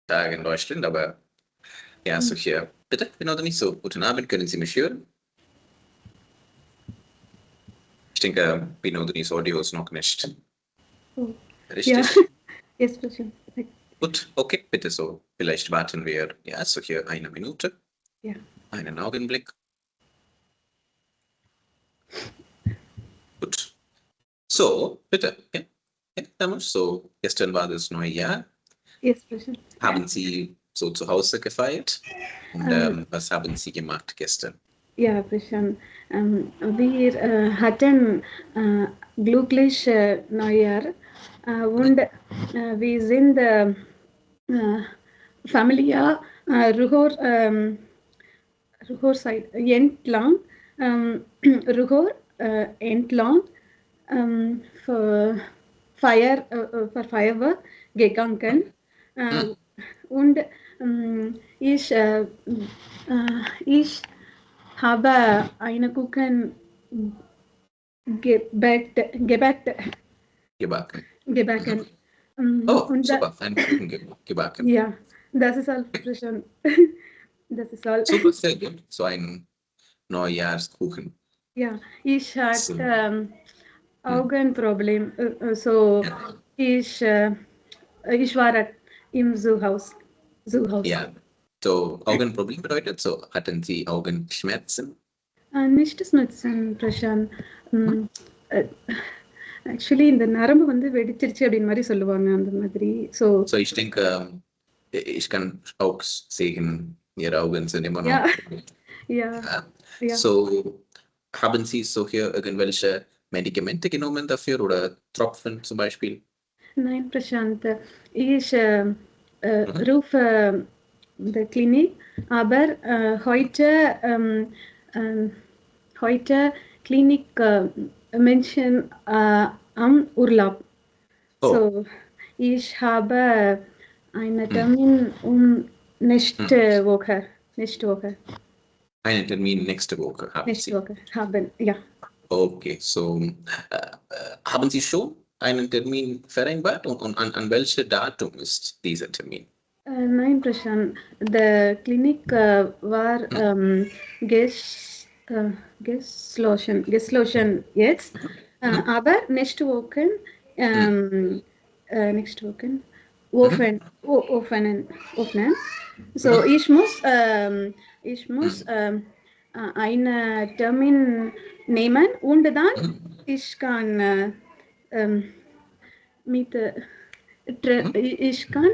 Tag in Deutschland, aber ja, so hier. Bitte, bin oder nicht so. Guten Abend, können Sie mich hören? Ich denke, Binodonis Audio ist noch nicht Oh. richtig. Ja. Yes, Prashant. Gut, okay, bitte so. Vielleicht warten wir, ja, so hier eine Minute. Ja. Einen Augenblick. Gut. So, bitte. Ja, damals so. Gestern war das neue Jahr. Yes, Prashant. Haben Sie so zu Hause gefeiert? Und was haben Sie gemacht gestern? Ja, Prashant. Wir hatten glücklich Neujahr und wir sind Familie Ruhor side entlang Ruhor entlang für Firework gegangen und ich habe eine Kuchen gebacken. Oh, Und super, einen Kuchen gebacken. Ja, das ist all, Prashant. Das ist all. Super, sehr gut. So ein Neujahrskuchen. Ja, ich hatte So. Augenproblem, so Ja. ich war im Zoohaus. Ja, so Augenproblem bedeutet, so hatten Sie Augenschmerzen? Nicht nutzen, Prashant. Actually இந்த நரம்பு வந்து வெடிச்சிருச்சு அப்படின்னு மாதிரி சொல்லுவாங்க அந்த மாதிரி So ich denke, ich kann auch sehen, Ihre Augen sind immer noch. Ja. So haben Sie so hier irgendwelche Medikamente genommen dafür oder Tropfen zum Beispiel? Nein, Prashant. Ich rufe die Klinik, aber heute Klinik Menschen am Urlaub. So, ich habe einen Termin nächste Woche. Einen Termin nächste Woche haben Nächste Sie? Woche haben, ja. Okay, so haben Sie schon einen Termin vereinbart und an welchem Datum ist dieser Termin? Nein, Prashant. Der Klinik war geschlossen jetzt, aber nächste Woche öffnen. So, ich muss einen Termin nehmen und dann ich kann mit ich kann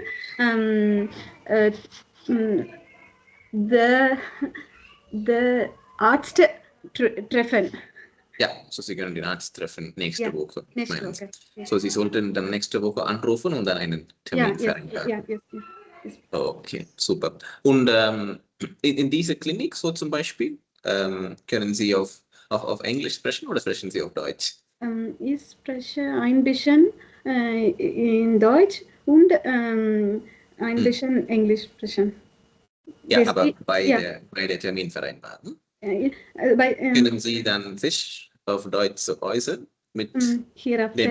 der Arzt treffen. Ja, so Sie können den Arzt treffen nächste Woche. Nächste Woche. So Sie sollten dann nächste Woche anrufen und dann einen Termin vereinbaren. Ja. Okay, super. Und in dieser Klinik so zum Beispiel, können Sie auf Englisch sprechen oder sprechen Sie auf Deutsch? Ich spreche ein bisschen in Deutsch und ein bisschen Englisch sprechen. Ja, aber bei der Terminvereinbarung können Sie dann sich auf Deutsch äußern mit dem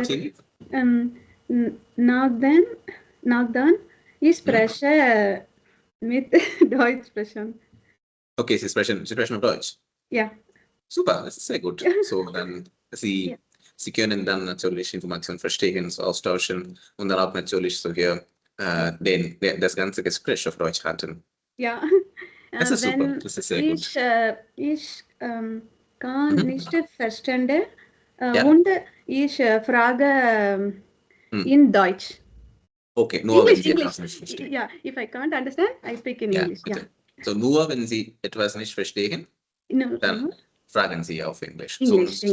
Klinik? Nach dann, ich spreche mit Deutsch sprechen. Okay, Sie sprechen auf Deutsch? Ja. Super, das ist sehr gut. So, dann Sie können dann natürlich Informationen verstehen, so austauschen und dann auch natürlich so hier das ganze Gespräch auf Deutsch halten. Ja. Das ist super, das ist sehr gut. Ich kann nicht verstehen und ich frage in Deutsch. Okay, nur wenn Sie etwas nicht verstehen. Ja, if I can't understand, I speak in English. Bitte. So, nur wenn Sie etwas nicht verstehen, dann fragen Sie auf Englisch. Sonst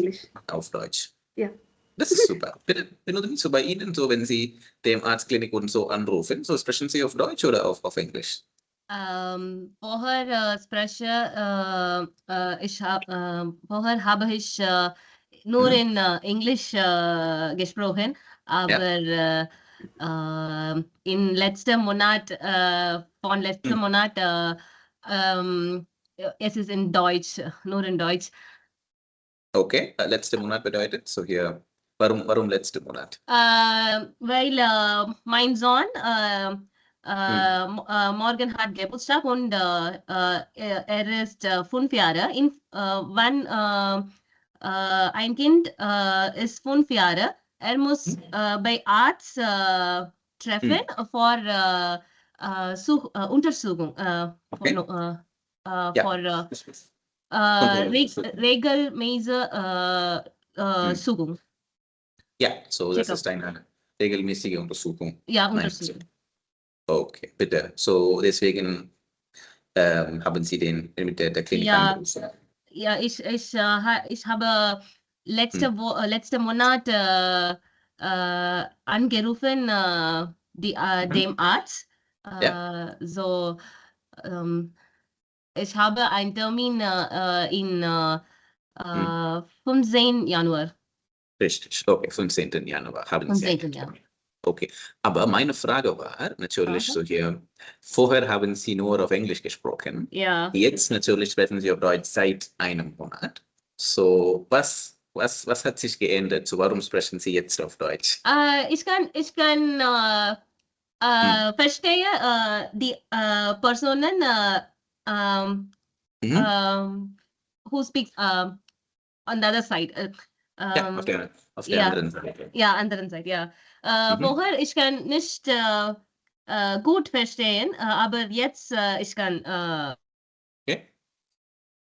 auf Deutsch. Ja. Das ist super. Bitte, benutzen Sie bei Ihnen so, wenn Sie dem Arztklinik und so anrufen, so sprechen Sie auf Deutsch oder auf Englisch? Vorher spreche vorher habe ich nur in Englisch gesprochen, aber in letztem Monat, von letztem Monat, es ist in Deutsch, nur in Deutsch. Okay, letzte Monat bedeutet so hier. Warum letzte Monat? Weil mein Sohn Morgan hat Geburtstag und ist 5 Jahre. Wann ein Kind ist 5 Jahre, muss bei Arzt treffen für Untersuchung. Okay. Für regelmäßige Suchung. Ja, so das Check-up. ist eine regelmäßige Untersuchung. Ja, meinst du? Untersuchung. Okay, bitte. So deswegen haben Sie den mit der Klinik Ja. angerufen. Ja, ich habe letzte Monat angerufen, dem Arzt. So, ich habe einen Termin in 15. Januar. Richtig, okay, 15. Januar haben Sie 15. einen Ja. Termin. Okay, aber meine Frage war natürlich so hier, vorher haben Sie nur auf Englisch gesprochen. Ja. Jetzt natürlich sprechen Sie auf Deutsch seit einem Monat. So, was hat sich geändert? So, warum sprechen Sie jetzt auf Deutsch? Ich kann verstehe die Personen who speaks on the other side. Ja, auf der ja. anderen Seite. Ja, anderen Seite, ja. Vorher, ich kann nicht gut verstehen, aber jetzt, ich kann. Okay.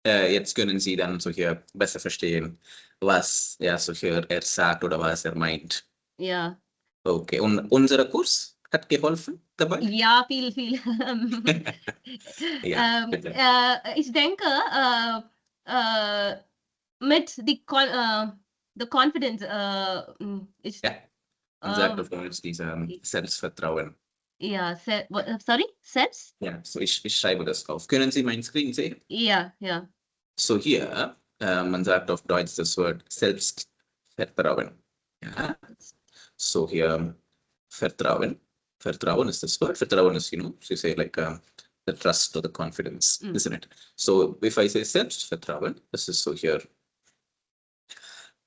Jetzt können Sie dann so hier besser verstehen, was so hier er sagt oder was er meint. Ja. Okay, und unser Kurs hat geholfen dabei? Ja, viel. Ja, bitte. Ich denke, mit the confidence, ich, Man sagt auf Deutsch Selbstvertrauen. Ja, sorry, selbst? Ja, so ich schreibe das auf. Können Sie meinen Screen sehen? Ja. So hier, man sagt auf Deutsch das Wort Selbstvertrauen. Ja. So hier, Vertrauen. Vertrauen is das Wort. Vertrauen is, so you say like the trust or the confidence, isn't it? So if I say Selbstvertrauen, this is so here,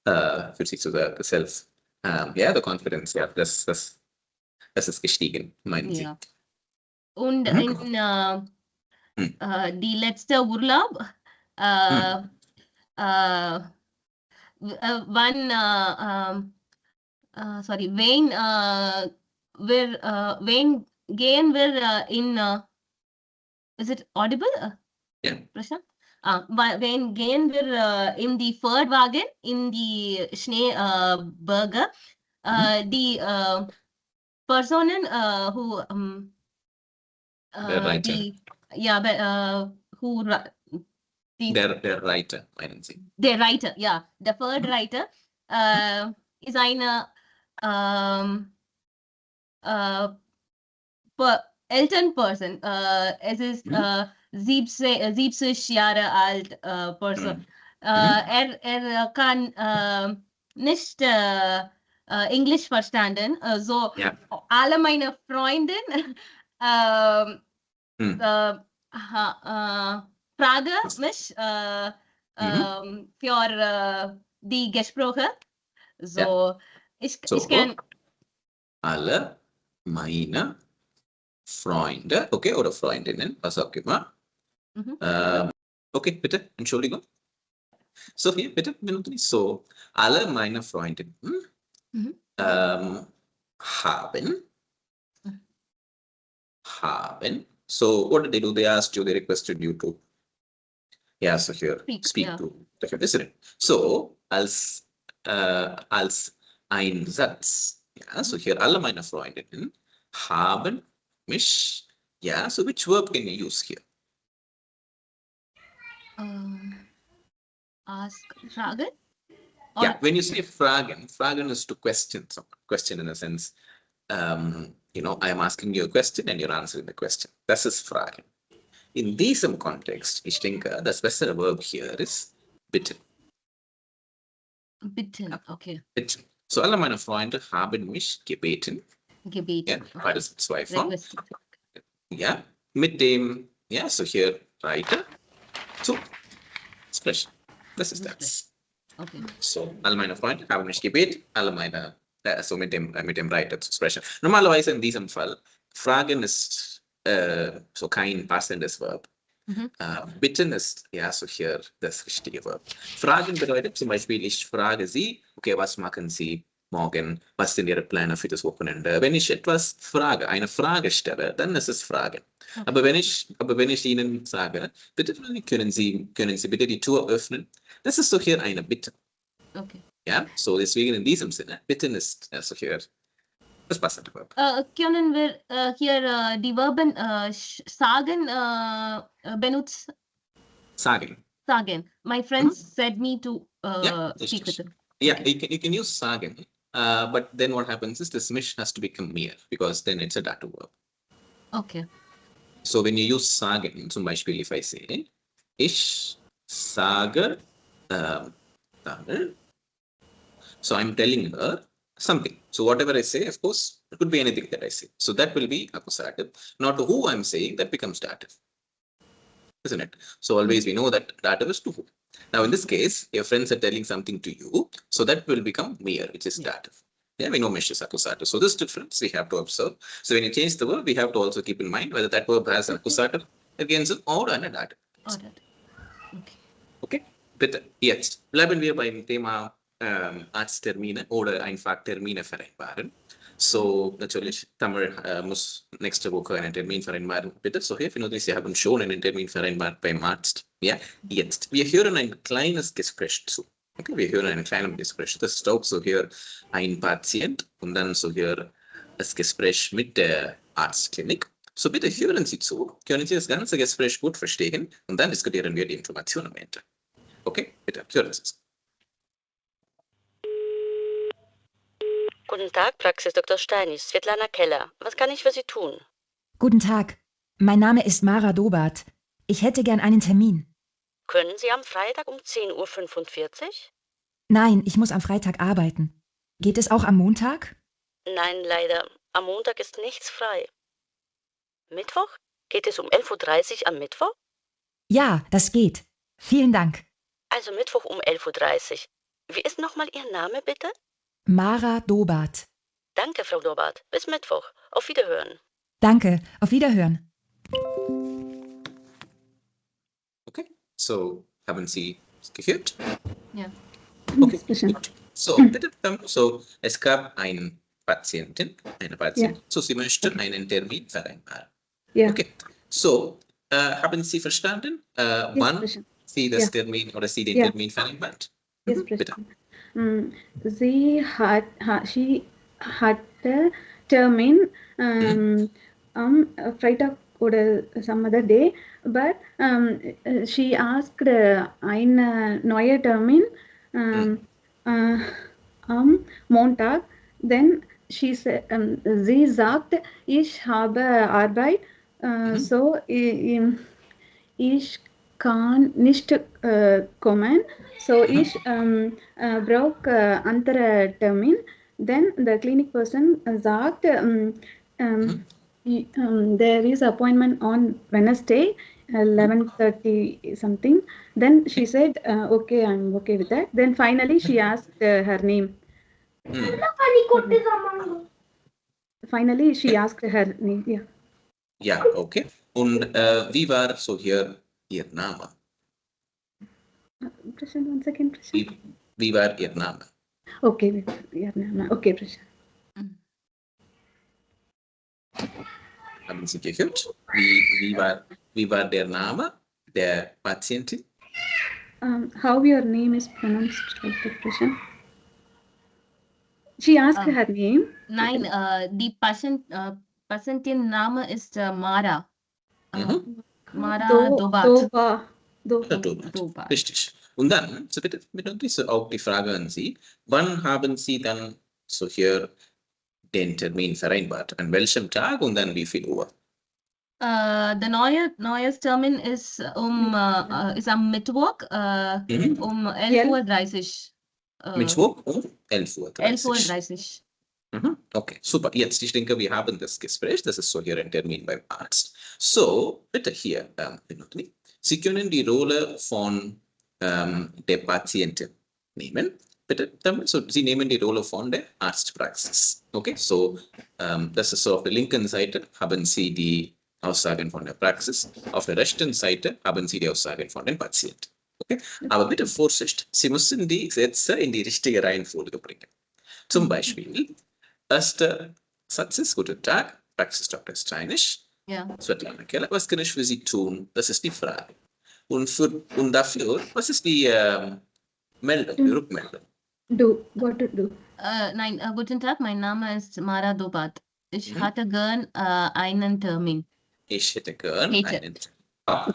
für sich so the self, the confidence, das ist gestiegen, meinen Sie? Und in die letzte Urlaub, wann, wen gehen wir in, is it audible? Ja. Wen gehen wir in die Fordwagen, in die Schneeberge, die Personen who der Reiter. Der Reiter, meinen Sie? Der Reiter, ja. Der third Reiter ist eine älteren Person. Es ist 70 Jahre alt Person. Er kann nicht Englisch verstanden. So alle meine Freunde fragen mich für die Gespräche. So, ich kann. Alle meine Freunde, okay, oder Freundinnen, was auch immer. Okay, bitte, Entschuldigung. Sophie, bitte, benutze nicht so. Alle meine Freundinnen haben. So, what did they do? They asked you, they requested you to. Yeah, so here, speak to. Isn't it? So, als ein Satz. Ja, so hier, alle meine Freundinnen haben mich. Yeah, so which verb can you use here? Ask, fragen? Yeah, when you say fragen is to question someone. Question in a sense, I am asking you a question and you're answering the question. Das ist fragen. In diesem Kontext, ich denke, das bessere Verb hier ist bitten. Bitten, okay. Bitten. So, alle meine Freunde haben mich gebeten. Gebeten. Ja, beides mit zwei Formen. Ja, mit dem, so hier Reiter zu sprechen. Das ist das. Okay. So, alle meine Freunde haben mich gebeten, alle meine, so mit dem Reiter zu sprechen. Normalerweise in diesem Fall fragen ist so kein passendes Verb. Bitten ist, ja, so hier das richtige Verb. Fragen bedeutet zum Beispiel, ich frage Sie, okay, was machen Sie morgen? Was sind Ihre Pläne für das Wochenende? Wenn ich etwas frage, eine Frage stelle, dann ist es Frage. Okay. Aber wenn ich Ihnen sage, bitte können Sie bitte die Tür öffnen? Das ist so hier eine Bitte. Okay. Ja, so deswegen in diesem Sinne, bitten ist so hier das passende Verb. Können wir hier die Verben sagen benutzen? Sagen. Sagen. My friends said me to speak with them. Yeah, okay. you can use sagen, but then what happens is this mish has to become mere because then it's a dative verb. Okay. So when you use sagen, zum Beispiel if I say, ich sage, so I'm telling her something. So whatever I say, of course, it could be anything that I say. So that will be accusative. Not to who I'm saying, that becomes dative. Isn't it? So always we know that dative is to who. Now in this case, your friends are telling something to you, so that will become mere, which is dative. Yeah, we know mesh is accusative. So this difference we have to observe. So when you change the verb, we have to also keep in mind whether that verb has an accusative against it or an dative. Okay. Bitte. Jetzt bleiben wir beim Thema Arzttermine oder einfach Termine vereinbaren. So natürlich, Tamil muss nächste Woche einen Termin vereinbaren. Bitte, so hier, Sie haben schon einen Termin vereinbart beim Arzt. Ja, jetzt. Wir hören ein kleines Gespräch zu. Okay, wir hören ein kleines Gespräch. Das ist auch so hier ein Patient und dann so hier das Gespräch mit der Arztklinik. So bitte hören Sie zu. Können Sie das ganze Gespräch gut verstehen und dann diskutieren wir die Informationen am Ende. Okay, bitte, hören Sie es. Guten Tag, Praxis Dr. Steinig, Svetlana Keller. Was kann ich für Sie tun? Guten Tag, mein Name ist Mara Dobat. Ich hätte gern einen Termin. Können Sie am Freitag um 10:45 Uhr? Nein, ich muss am Freitag arbeiten. Geht es auch am Montag? Nein, leider. Am Montag ist nichts frei. Mittwoch? Geht es um 11:30 Uhr am Mittwoch? Ja, das geht. Vielen Dank. Also Mittwoch um 11:30 Uhr. Wie ist nochmal Ihr Name, bitte? Mara Dobat. Danke, Frau Dobat. Bis Mittwoch. Auf Wiederhören. Danke, auf Wiederhören. Okay, so haben Sie es gehört? Ja. Okay, gut. So, bitte, so es gab eine Patientin. So sie möchten einen Termin vereinbaren. Yeah. Okay, so haben Sie verstanden, wann Sie das Termin oder Sie den Termin vereinbart? Yes, bitte. She had a termin Freitag or some other day, but she asked ein neuer Termin am Montag. Then she said, sie sagt, ich habe Arbeit, so ich kann nicht kommen. So ich brauche andere Termin. Then the clinic person sagt, there is appointment on Wednesday, 11:30 something. Then she said, okay, I'm okay with that. Then finally she asked her name. Finally she asked her name. Yeah. Ja, okay. Und wie war so hier Ihr Name? Prashant, one second, Prashant. Wie war Ihr Name? Okay, Ihr Name. Okay, Prashant. Haben Sie gehört? Wie war der Name der Patientin? How your name is pronounced, Dr. Prashant? She asked her name. Nein, die Patientin Name ist Mara. Mara Dobat. Dobat. Richtig. Und dann, so bitte auch die Frage an Sie, wann haben Sie dann so hier den Termin vereinbart? An welchem Tag und dann wie viel Uhr? Der neues Termin ist ist am Mittwoch um 11:30 Uhr. Mittwoch um 11:30 Uhr. 11:30 Uhr. Okay, super. Jetzt, ich denke, wir haben das Gespräch. Das ist so hier ein Termin beim Arzt. So, bitte hier, Sie können die Rolle von der Patientin nehmen. bitte damit. So, Sie nehmen die Rolle von der Arztpraxis. Okay, so, das ist so, auf der linken Seite haben Sie die Aussagen von der Praxis, auf der rechten Seite haben Sie die Aussagen von den Patienten. Okay, aber bitte Vorsicht, Sie müssen die Sätze in die richtige Reihenfolge bringen. Zum Beispiel, erster Satz ist, guten Tag, Praxis Dr. Steinisch. Ja. Svetlana Keller, was kann ich für Sie tun? Das ist die Frage. Und dafür, was ist die Meldung, die Rückmeldung? What to do? Nein, guten Tag, mein Name ist Mara Dobat. Ich Mhm. hatte gern einen Termin. Ich hätte gern Hätte. einen.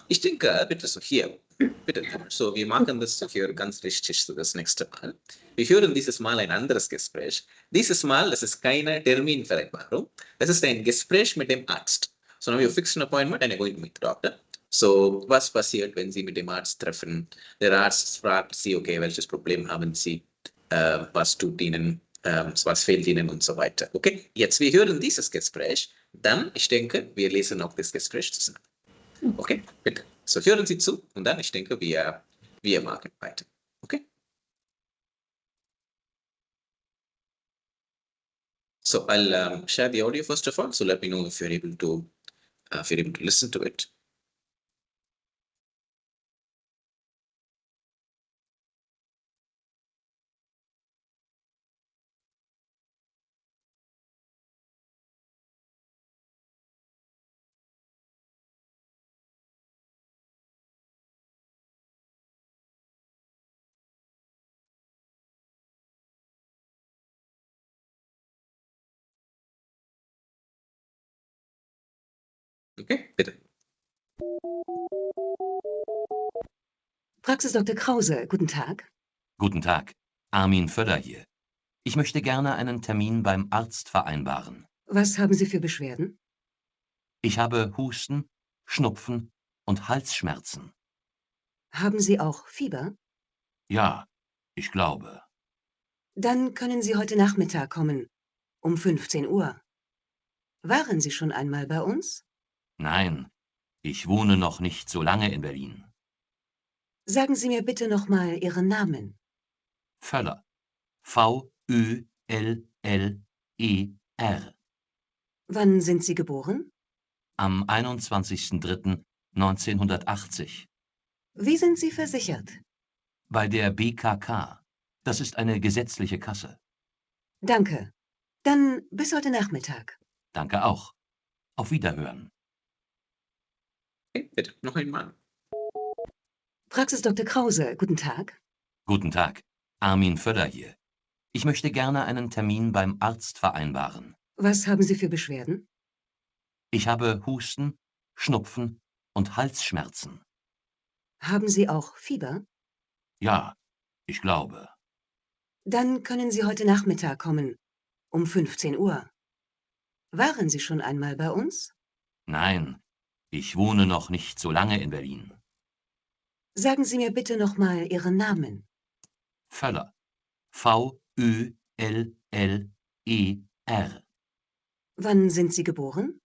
Ich denke, bitte so hier. Bitte. So, wir machen das so hier ganz richtig so das nächste Mal. Wir hören dieses Mal ein anderes Gespräch. Dieses Mal, das ist keine Terminvereinbarung. Das ist ein Gespräch mit dem Arzt. So now you fix an appointment and you're going to meet the doctor. So, was passiert, wenn Sie mit dem Arzt treffen? Der Arzt fragt Sie, okay, welches Problem haben Sie? Was tut Ihnen? Was fehlt Ihnen und so weiter. Okay, jetzt wir hören dieses Gespräch. Dann, ich denke, wir lesen auch das Gespräch zusammen. Okay, bitte. So hören Sie zu und dann, ich denke, wir machen weiter. Okay? So I'll share the audio first of all. So let me know if you're able to listen to it. Okay, bitte. Praxis Dr. Krause, guten Tag. Guten Tag, Armin Völler hier. Ich möchte gerne einen Termin beim Arzt vereinbaren. Was haben Sie für Beschwerden? Ich habe Husten, Schnupfen und Halsschmerzen. Haben Sie auch Fieber? Ja, ich glaube. Dann können Sie heute Nachmittag kommen, um 15 Uhr. Waren Sie schon einmal bei uns? Nein, ich wohne noch nicht so lange in Berlin. Sagen Sie mir bitte nochmal Ihren Namen. Völler. V-Ö-L-L-E-R. Wann sind Sie geboren? Am 21.03.1980. Wie sind Sie versichert? Bei der BKK. Das ist eine gesetzliche Kasse. Danke. Dann bis heute Nachmittag. Danke auch. Auf Wiederhören. Okay, bitte, noch einmal. Praxis Dr. Krause, guten Tag. Guten Tag, Armin Völler hier. Ich möchte gerne einen Termin beim Arzt vereinbaren. Was haben Sie für Beschwerden? Ich habe Husten, Schnupfen und Halsschmerzen. Haben Sie auch Fieber? Ja, ich glaube. Dann können Sie heute Nachmittag kommen, um 15 Uhr. Waren Sie schon einmal bei uns? Nein, ich wohne noch nicht so lange in Berlin. Sagen Sie mir bitte nochmal Ihren Namen. Völler. V-Ö-L-L-E-R. Wann sind Sie geboren?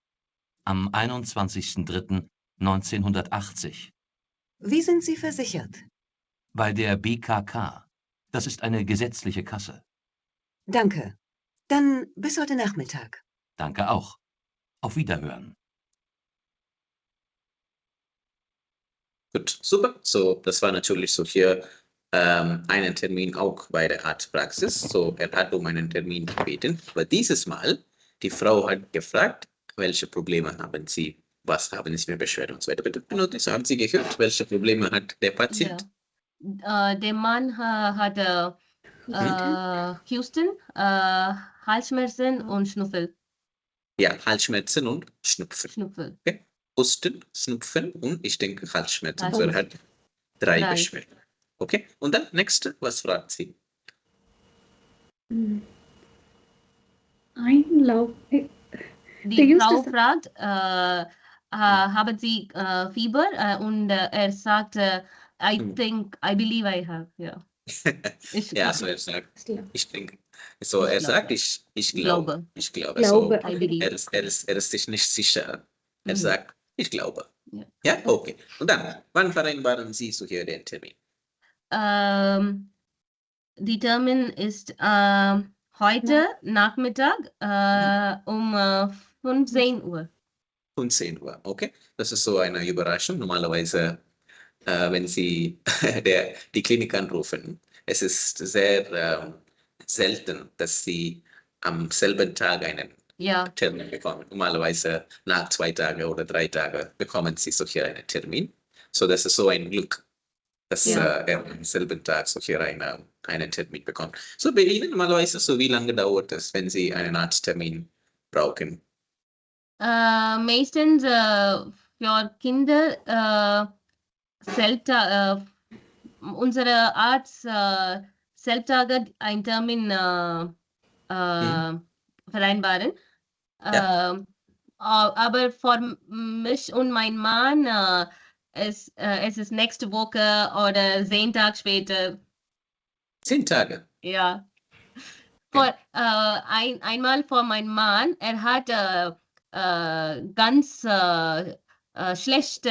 Am 21.03.1980. Wie sind Sie versichert? Bei der BKK. Das ist eine gesetzliche Kasse. Danke. Dann bis heute Nachmittag. Danke auch. Auf Wiederhören. Gut, super. So, das war natürlich so hier einen Termin auch bei der Arztpraxis. So, er hat um einen Termin gebeten. Aber dieses Mal, die Frau hat gefragt, welche Probleme haben Sie? Was haben Sie für Beschwerden und so weiter. Bitte benutzt, haben Sie gehört, welche Probleme hat der Patient? Ja. Der Mann hatte Husten, Halsschmerzen und Schnupfen. Ja, Halsschmerzen und Schnupfen. Okay. Husten, Schnupfen und ich denke Halsschmerzen. Also er hat drei Beschwerden. Okay, und dann nächste, was fragt sie? Einlauf. Die Frau fragt, haben Sie Fieber? Und er sagt, I believe I have. Ja, ja, so er sagt, ich denke. So er sagt, ich glaube. Ich glaube. So, er ist sich nicht sicher. Er sagt, ich glaube. Ja, okay. Und dann, wann vereinbaren Sie so hier den Termin? Die Termin ist heute Nachmittag um 15 Uhr. 15 Uhr, okay. Das ist so eine Überraschung. Normalerweise, wenn Sie die Klinik anrufen, es ist sehr selten, dass Sie am selben Tag einen Termin bekommen. Normalerweise nach 2 Tagen oder 3 Tagen bekommen Sie solche einen Termin. So, das ist so ein Glück, dass er am selben Tag solche einen Termin bekommt. So, bei Ihnen normalerweise, so wie lange dauert es, wenn Sie einen Arzttermin brauchen? Meistens für Kinder unsere Arzt selbst einen Termin vereinbaren. Aber für mich und mein Mann es ist nächste Woche oder 10 Tage später. 10 Tage? Ja. Einmal für meinen Mann, er hat ganz schlecht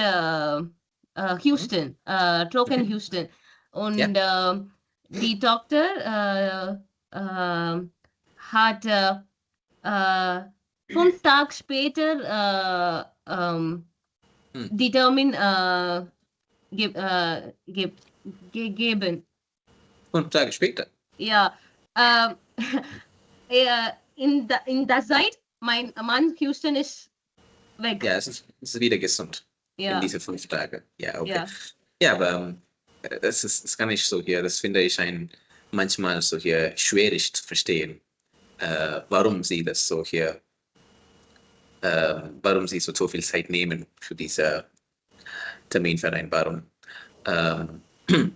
Houston, Trocken Houston. Und die Tochter hat 5 Tage später die Termin gegeben. 5 Tage später? Ja. In der Zeit, mein Mann Houston ist weg. Ja, es ist wieder gesund. In diese 5 Tage. Ja, okay. Ja, aber das kann ich so hier, das finde ich manchmal so hier schwierig zu verstehen, warum Sie das so hier, warum Sie so viel Zeit nehmen für diese Terminvereinbarung.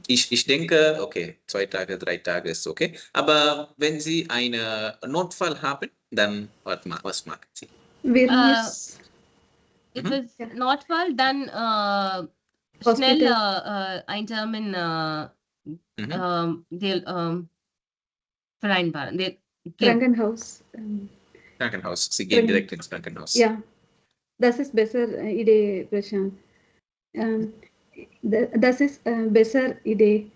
Ich denke, okay, 2 Tage, 3 Tage ist okay. Aber wenn Sie einen Notfall haben, dann was machen Sie? If it's Notfall, dann schnell einen Termin vereinbaren. Krankenhaus. Krankenhaus. Sie gehen direkt ins Krankenhaus. Ja, das ist besser Idee, Prashant. Das ist besser Idee.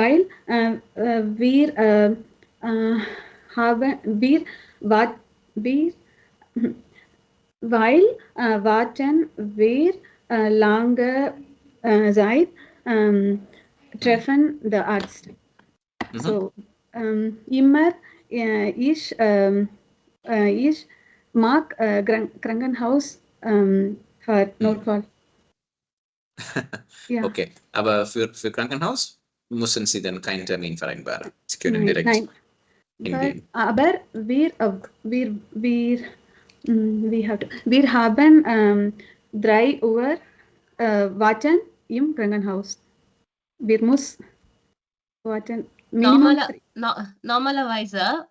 Weil warten wir lange Zeit treffen der Arzt. So immer ich mag Krankenhaus für Notfall. Ja. Okay, aber für Krankenhaus müssen Sie dann keinen Termin vereinbaren. Sie können direkt hingehen. Aber wir haben 3 Uhr warten im Krankenhaus. Wir müssen warten. Normalerweise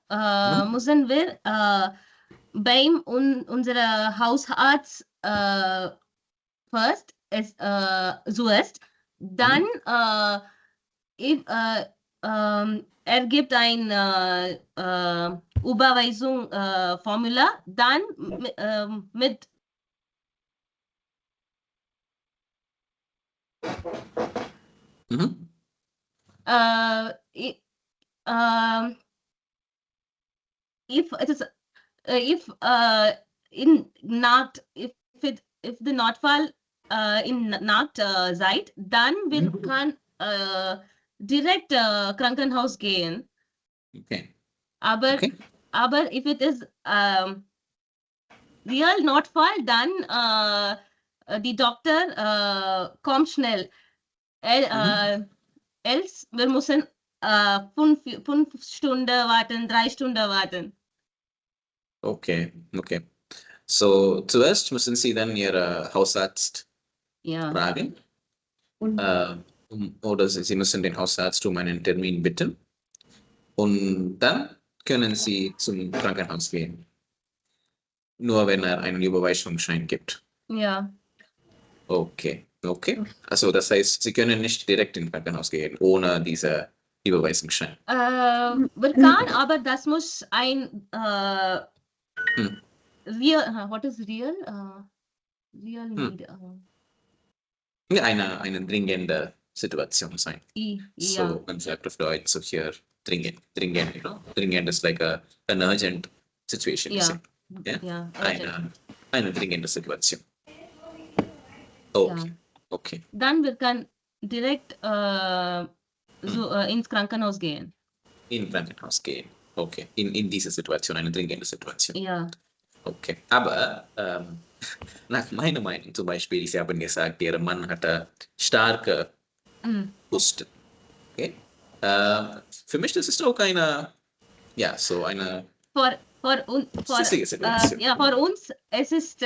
müssen wir beim unserer Hausarzt zuerst, dann er gibt ein Überweisung Formular, dann mit if it is if the Notfall in Nacht seid, dann wir kann direkt Krankenhaus gehen. Okay. Aber if it is real Notfall, dann die Doktor kommt schnell. Else wir müssen 5 Stunden warten, 3 Stunden warten. Okay. So, zuerst müssen Sie dann Ihren Hausarzt fragen. Oder Sie müssen den Hausarzt um einen Termin bitten. Und dann können Sie zum Krankenhaus gehen. Nur wenn er einen Überweisungsschein gibt. Ja. Okay. Also das heißt, Sie können nicht direkt ins Krankenhaus gehen, ohne diese Überweisungsschein. Wir kann, aber das muss ein real, what is real? Real need. Ja, eine dringende Situation sein. Yeah. So, man sagt auf Deutsch, so hier dringend, you know. Dringend is like an urgent situation. Yeah. Yeah. Yeah. Urgent. Eine dringende Situation. Okay. Ja. Okay. Dann wir können direkt ins Krankenhaus gehen. In Krankenhaus gehen. Okay. In diese Situation, eine dringende Situation. Ja. Okay. Aber nach meiner Meinung zum Beispiel, Sie haben gesagt, Ihr Mann hatte starke Husten. Okay. Für mich das ist auch eine, ja, so eine Für uns es ist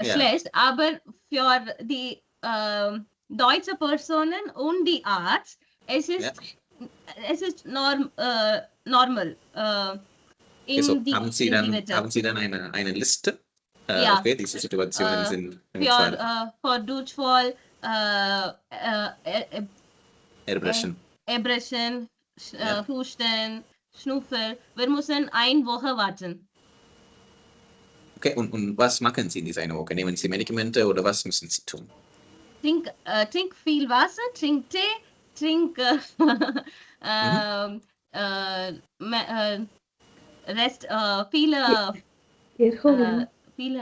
schlecht, aber für die deutsche Personen und die Arzt, es ist normal. Okay, so haben Sie dann eine Liste? Ja. Okay, diese Situationen sind für Durchfall, Erbrechen. Husten, Schnupfen. Wir müssen eine Woche warten. Okay, und was machen Sie in dieser eine Woche? Nehmen Sie Medikamente oder was müssen Sie tun? Trink viel Wasser, trink Tee, trink Rest, viele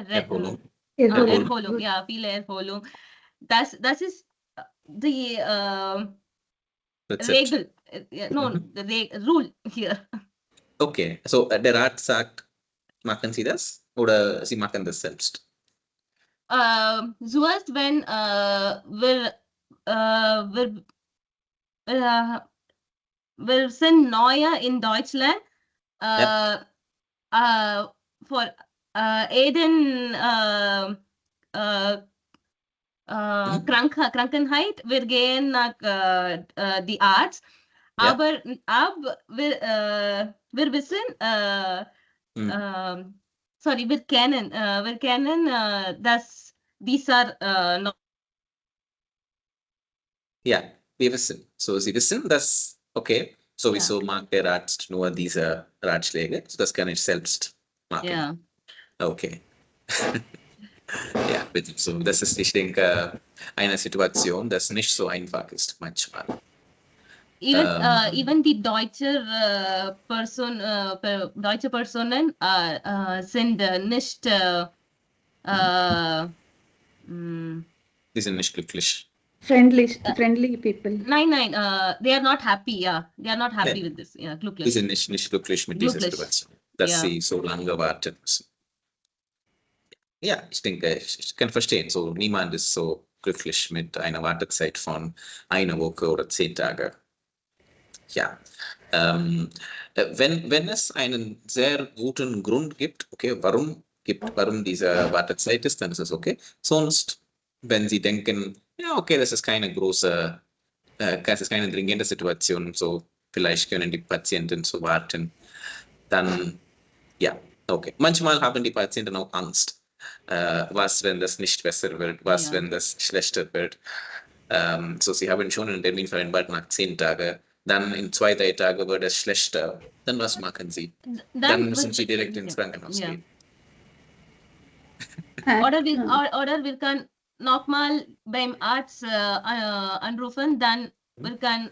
Erholung. Erholung, ja, viele Erholung. Das ist die Regel, Rule hier. Okay, so der Arzt sagt, machen Sie das oder Sie machen das selbst? Zuerst, wenn wir sind neu in Deutschland, für jeden Krankheit, wir gehen nach die Arzt, aber wir wissen, wir kennen, dass dieser Ja, wir wissen. So, Sie wissen, dass, okay, sowieso mag der Arzt nur diese Ratschläge, so das kann ich selbst machen. Ja. Okay. Ja, bitte. So, das ist, ich denke, eine Situation, das nicht so einfach ist manchmal. Even die deutsche Personen sind nicht Die sind nicht glücklich. Friendly people. Nein, they are not happy. Yeah, they are not happy with this. Yeah, glücklich. Die sind nicht glücklich mit dieser Situation, dass sie so lange warten müssen. Ja, ich denke, ich kann verstehen, so niemand ist so glücklich mit einer Wartezeit von einer Woche oder 10 Tagen. Ja, wenn es einen sehr guten Grund gibt, okay, warum diese Wartezeit ist, dann ist es okay. Sonst, wenn Sie denken, ja, okay, das ist keine große, das ist keine dringende Situation, so vielleicht können die Patienten so warten, dann ja, okay. Manchmal haben die Patienten auch Angst. Was, wenn das nicht besser wird? Was, wenn das schlechter wird? So, sie haben schon einen Termin vereinbart nach 10 Tagen. Dann in 2, 3 Tagen wird es schlechter. Dann was machen Sie? Dann müssen Sie direkt ins Krankenhaus gehen. Oder wir können nochmal beim Arzt anrufen, dann wir können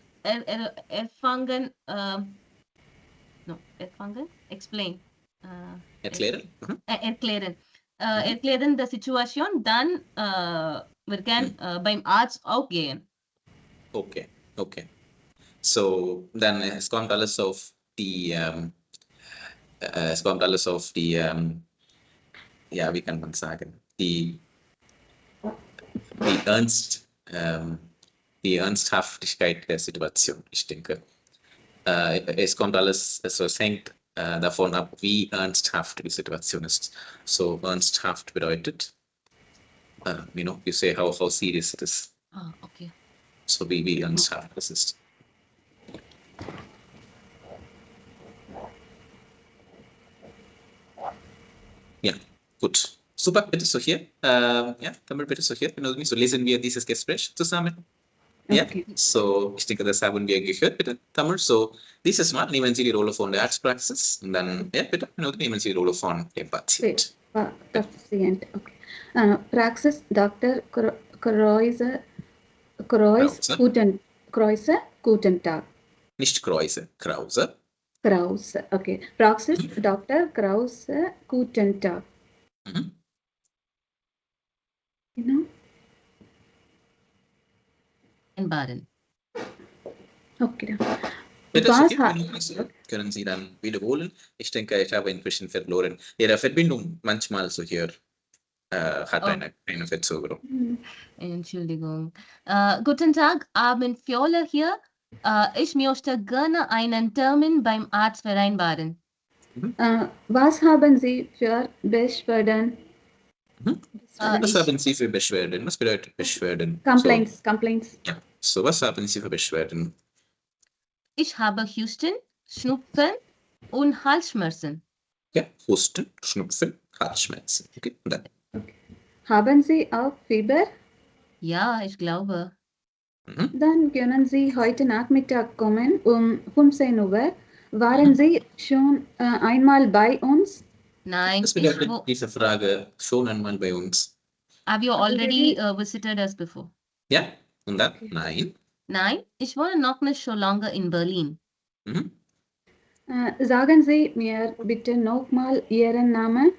explain. Erklären? Erklären die Situation, dann wir können beim Arzt auch gehen. Okay. So, dann es kommt alles auf die, ja, wie kann man sagen, die Ernsthaftigkeit der Situation, ich denke. Es kommt alles, also es hängt davon ab, wie ernsthaft die Situation ist. So ernsthaft bedeutet, you say how serious it is. Okay. So wie ernsthaft es ist. Ja, gut. Super, bitte so hier. Ja, Tamil, bitte so hier. So lesen wir dieses Gespräch zusammen. Ja, so ich denke, das haben wir gehört, bitte, Tamil. So dieses Mal nehmen Sie die Rolle von der Arztpraxis und dann, ja, bitte, nehmen Sie die Rolle von dem Patient. Patient, okay. Praxis, Dr. Kreuze, guten Tag. Nicht Kreuze, Krause. Krause, okay. Praxis, Dr. Krause, guten Tag. Mhm. Genau. Vereinbaren. Okay. Bitte, ist Was okay, ha- wenn du nicht, können Sie dann wiederholen. Ich denke, ich habe ein bisschen verloren. Ihre Verbindung manchmal so hier hat eine Verzögerung. Entschuldigung. Guten Tag, Abendfjolle hier. Ich möchte gerne einen Termin beim Arzt vereinbaren. Was haben Sie für Beschwerden? Was haben Sie für Beschwerden? Was bedeutet Beschwerden? Complaints. So, was haben Sie für Beschwerden? Ich habe Husten, Schnupfen und Halsschmerzen. Ja, Husten, Schnupfen, Halsschmerzen. Okay, und dann? Haben Sie auch Fieber? Ja, ich glaube. Dann können Sie heute Nachmittag kommen um 15 Uhr. Waren Sie schon einmal bei uns? Nein, Was bedeutet diese Frage schon einmal bei uns? Have you already visited us before? Ja, und dann? Okay. Nein. Nein, ich wohne noch nicht so lange in Berlin. Sagen Sie mir bitte nochmal Ihren Namen.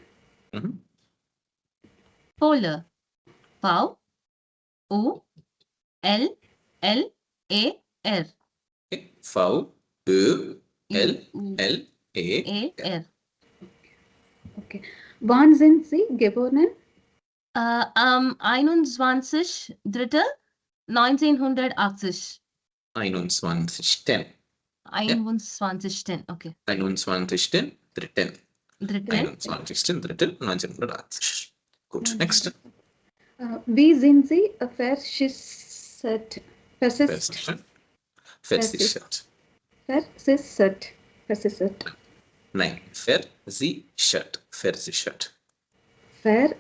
Pole. V-O-L-L-E-R. Okay. V-Ö-L-L-E-R. Okay. Wann sind Sie geboren? Am 21.03.1980. 21. 21. Okay. 21.3. Dritte. 21.3.1980. Gut, next. Wie sind Sie versichert? Versichert. Nein, versichert. Versichert. Versichert.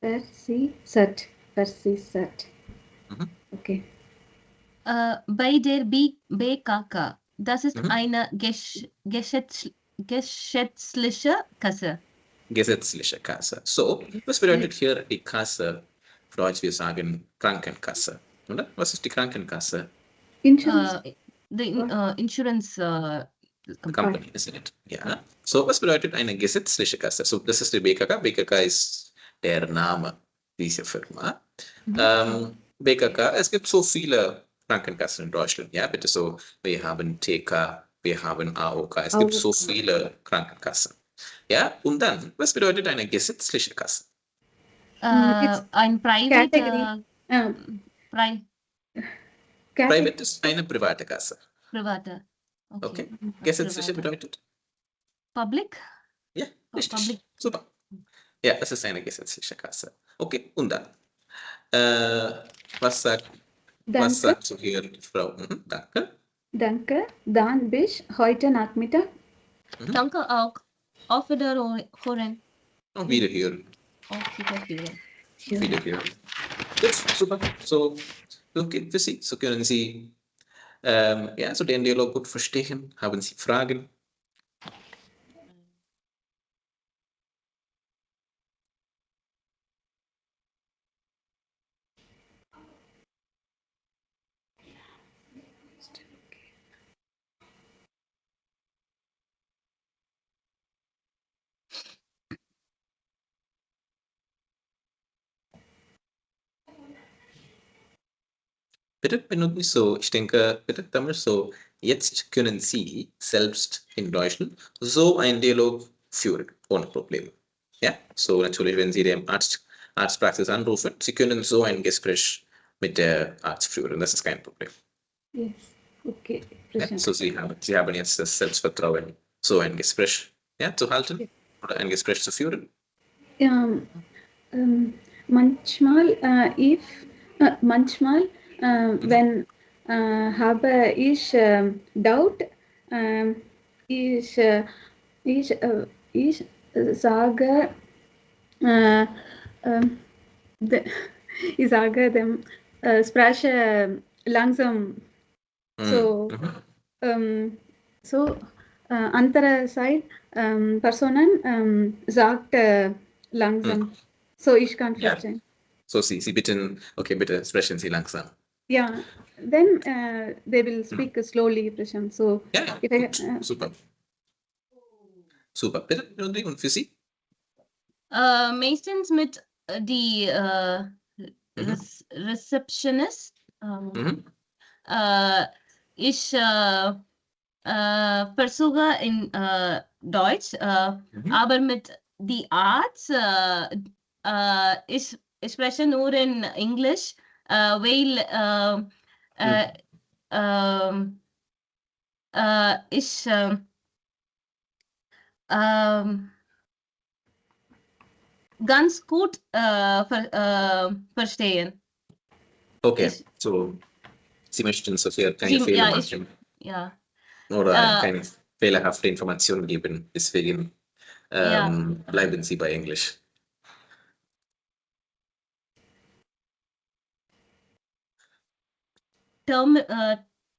Versichert. Versichert. Okay. Bei der BKK. Das ist eine gesetzliche Kasse. Gesetzliche Kasse. So, was bedeutet hier die Kasse? Auf Deutsch, wir sagen Krankenkasse. Oder? Was ist die Krankenkasse? Insurance. The insurance Company, isn't it? Ja. So, was bedeutet eine gesetzliche Kasse? So, das ist die BKK. BKK ist der Name dieser Firma. BKK, es gibt so viele Krankenkassen in Deutschland. Ja, bitte so, wir haben TK, wir haben AOK. Es gibt so viele Krankenkassen. Ja, und dann, was bedeutet eine gesetzliche Kasse? Ein Category. Private ist eine private Kasse. Private. Okay. Gesetzliche bedeutet? Public? Ja, richtig. Public. Super. Ja, es ist eine gesetzliche Kasse. Okay, und dann? Was sagt so hier die Frau? Danke. Danke. Dann bis heute Nachmittag. Danke auch. Auf Wiederhören. Auf Wiederhören. Auf Wiederhören. Wiederhören. Gut, super. So geht für Sie. So können Sie so den Dialog gut verstehen. Haben Sie Fragen? Bitte benutzt nicht so, ich denke, bitte damit so, jetzt können Sie selbst in Deutschland so einen Dialog führen, ohne Probleme. Ja, so natürlich, wenn Sie den Arztpraxis anrufen, Sie können so ein Gespräch mit der Arzt führen, das ist kein Problem. Yes. Okay. Ja, so Sie haben jetzt das Selbstvertrauen, so ein Gespräch zu halten oder ein Gespräch zu führen. Manchmal, wenn habe ich Doubt, ich sage, ich sage dem, spreche langsam. So, Andere Zeit, Personen sagt langsam. So ich kann Ja. verstehen. So, Sie bitten, okay, bitte sprechen Sie langsam. Yeah, then they will speak slowly, Prashant. So Ja, if I, gut, super. Super. Bitte, Rodri, und für Sie? Meistens mit die Receptionist. Ich versuche in Deutsch, aber mit die Art, ich spreche nur in Englisch, weil ich ganz gut verstehen. Okay, so Sie möchten so viel keine Fehler machen oder keine fehlerhafte Informationen geben. Deswegen bleiben Sie bei Englisch.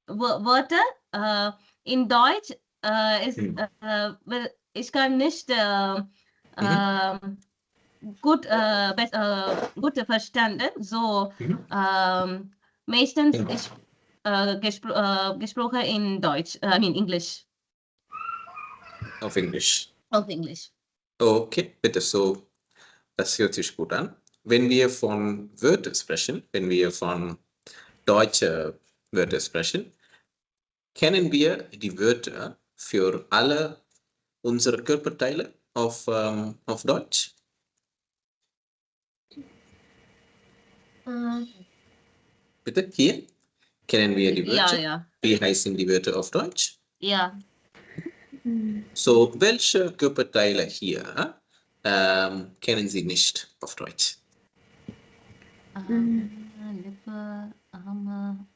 Wörter in Deutsch ist, ich kann nicht gut verstanden. So meistens ich gesprochen in Deutsch, Englisch. Auf Englisch. Auf Englisch. Okay, bitte so. Das hört sich gut an. Wenn wir von Wörtern sprechen, wenn wir von deutschen Wörtern sprechen, kennen wir die Wörter für alle unsere Körperteile auf Deutsch? Bitte, hier kennen wir die Wörter. Ja. Wie heißen die Wörter auf Deutsch? Ja. So, welche Körperteile hier kennen Sie nicht auf Deutsch? Lippe, Arme.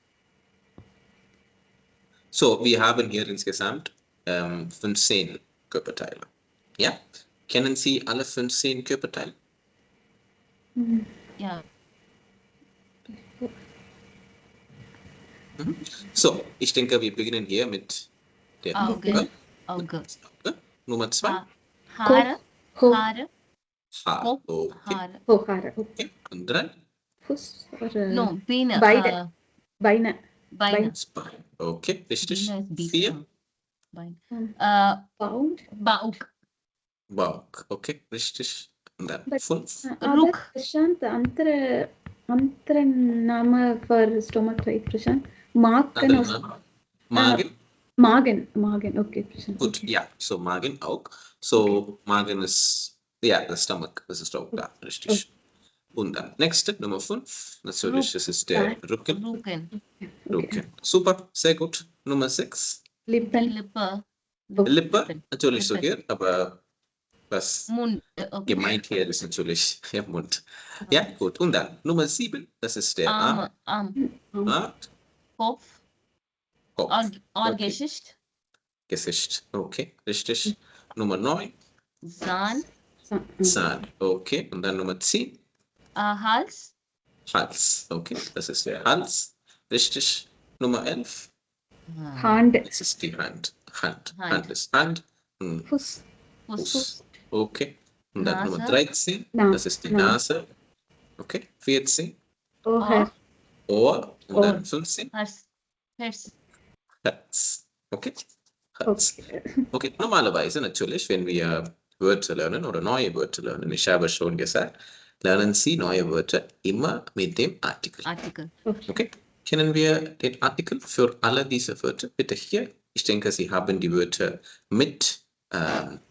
So, wir haben hier insgesamt 15 Körperteile. Ja? Kennen Sie alle 15 Körperteile? Ja. So, ich denke, wir beginnen hier mit der Auge. Nummer 2. Haare. Haar. Haare. Okay. Okay. Und 3. Fuß oder No, Beine. Beine. Beine. Bein. Okay, richtig. Beine ist 4. Bein. Bauch. Bauch. Bauch. Okay, richtig. Und dann 5. Ruck. Prashant, andere Name for stomach, right, Prashant? Magen. Magen, okay, Prashant. Gut, Okay. ja, so Magen auch. So Magen ist, ja, der Stomach, das ist auch da, richtig. Okay. Und dann nächste, Nummer 5, natürlich, das ist der Rücken. Okay. Super, sehr gut. Nummer 6. Lippe. Lippe, natürlich so hier, aber was Mund. gemeint hier ist natürlich der Mund. Ja, gut. Und dann Nummer 7, das ist der Arm. Kopf. Kopf. Okay. Gesicht. Gesicht, okay, richtig. Nummer 9. Zahn. Okay. Und dann Nummer 10. Hals. Hals, okay, das ist der Hals, richtig. Nummer 11. Hand. Das ist die Hand. Hand ist Hand. Fuß. Okay. Und dann Nase. Nummer 13. Das ist die Nase. Okay. 14. Ohr. Ohr. Und dann 15. Herz. Okay. Herz. Okay. Normalerweise natürlich, wenn wir Wörter lernen oder neue Wörter lernen, ich habe schon gesagt, lernen Sie neue Wörter immer mit dem Artikel. Okay. Kennen wir den Artikel für alle diese Wörter? Bitte hier. Ich denke, Sie haben die Wörter mit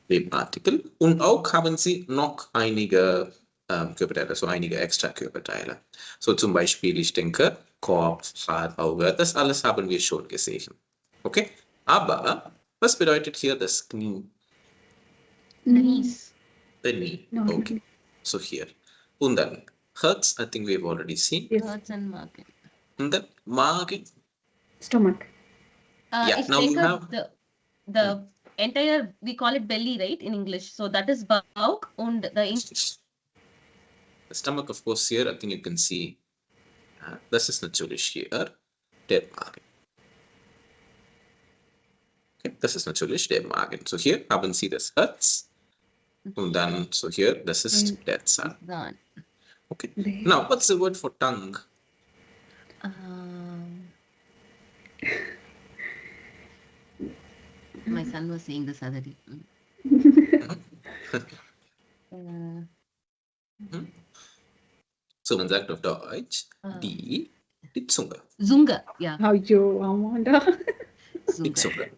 dem Artikel und auch haben Sie noch einige Körperteile, so einige extra Körperteile. So zum Beispiel, ich denke, Kopf, Haar, Auge, das alles haben wir schon gesehen. Okay? Aber was bedeutet hier das Knie? The knee. Okay. So here. Und dann Herz, I think we've already seen. Yes. Herz and Magen. And then Magen. Stomach. Yeah, Ich now we denke, have the entire, we call it belly, right, in English. So that is Bauch und the stomach, of course, here I think you can see. Das ist natürlich hier der Magen. Okay, das ist natürlich der Magen. So hier haben Sie das Herz. Und dann, so hier, das ist der Zahn. Dann. Okay. Now, what's the word for tongue? My son was saying this other day. So, man sagt auf Deutsch, die Zunge. Zunge, yeah. Ayyo, Amanda. Die Zunge.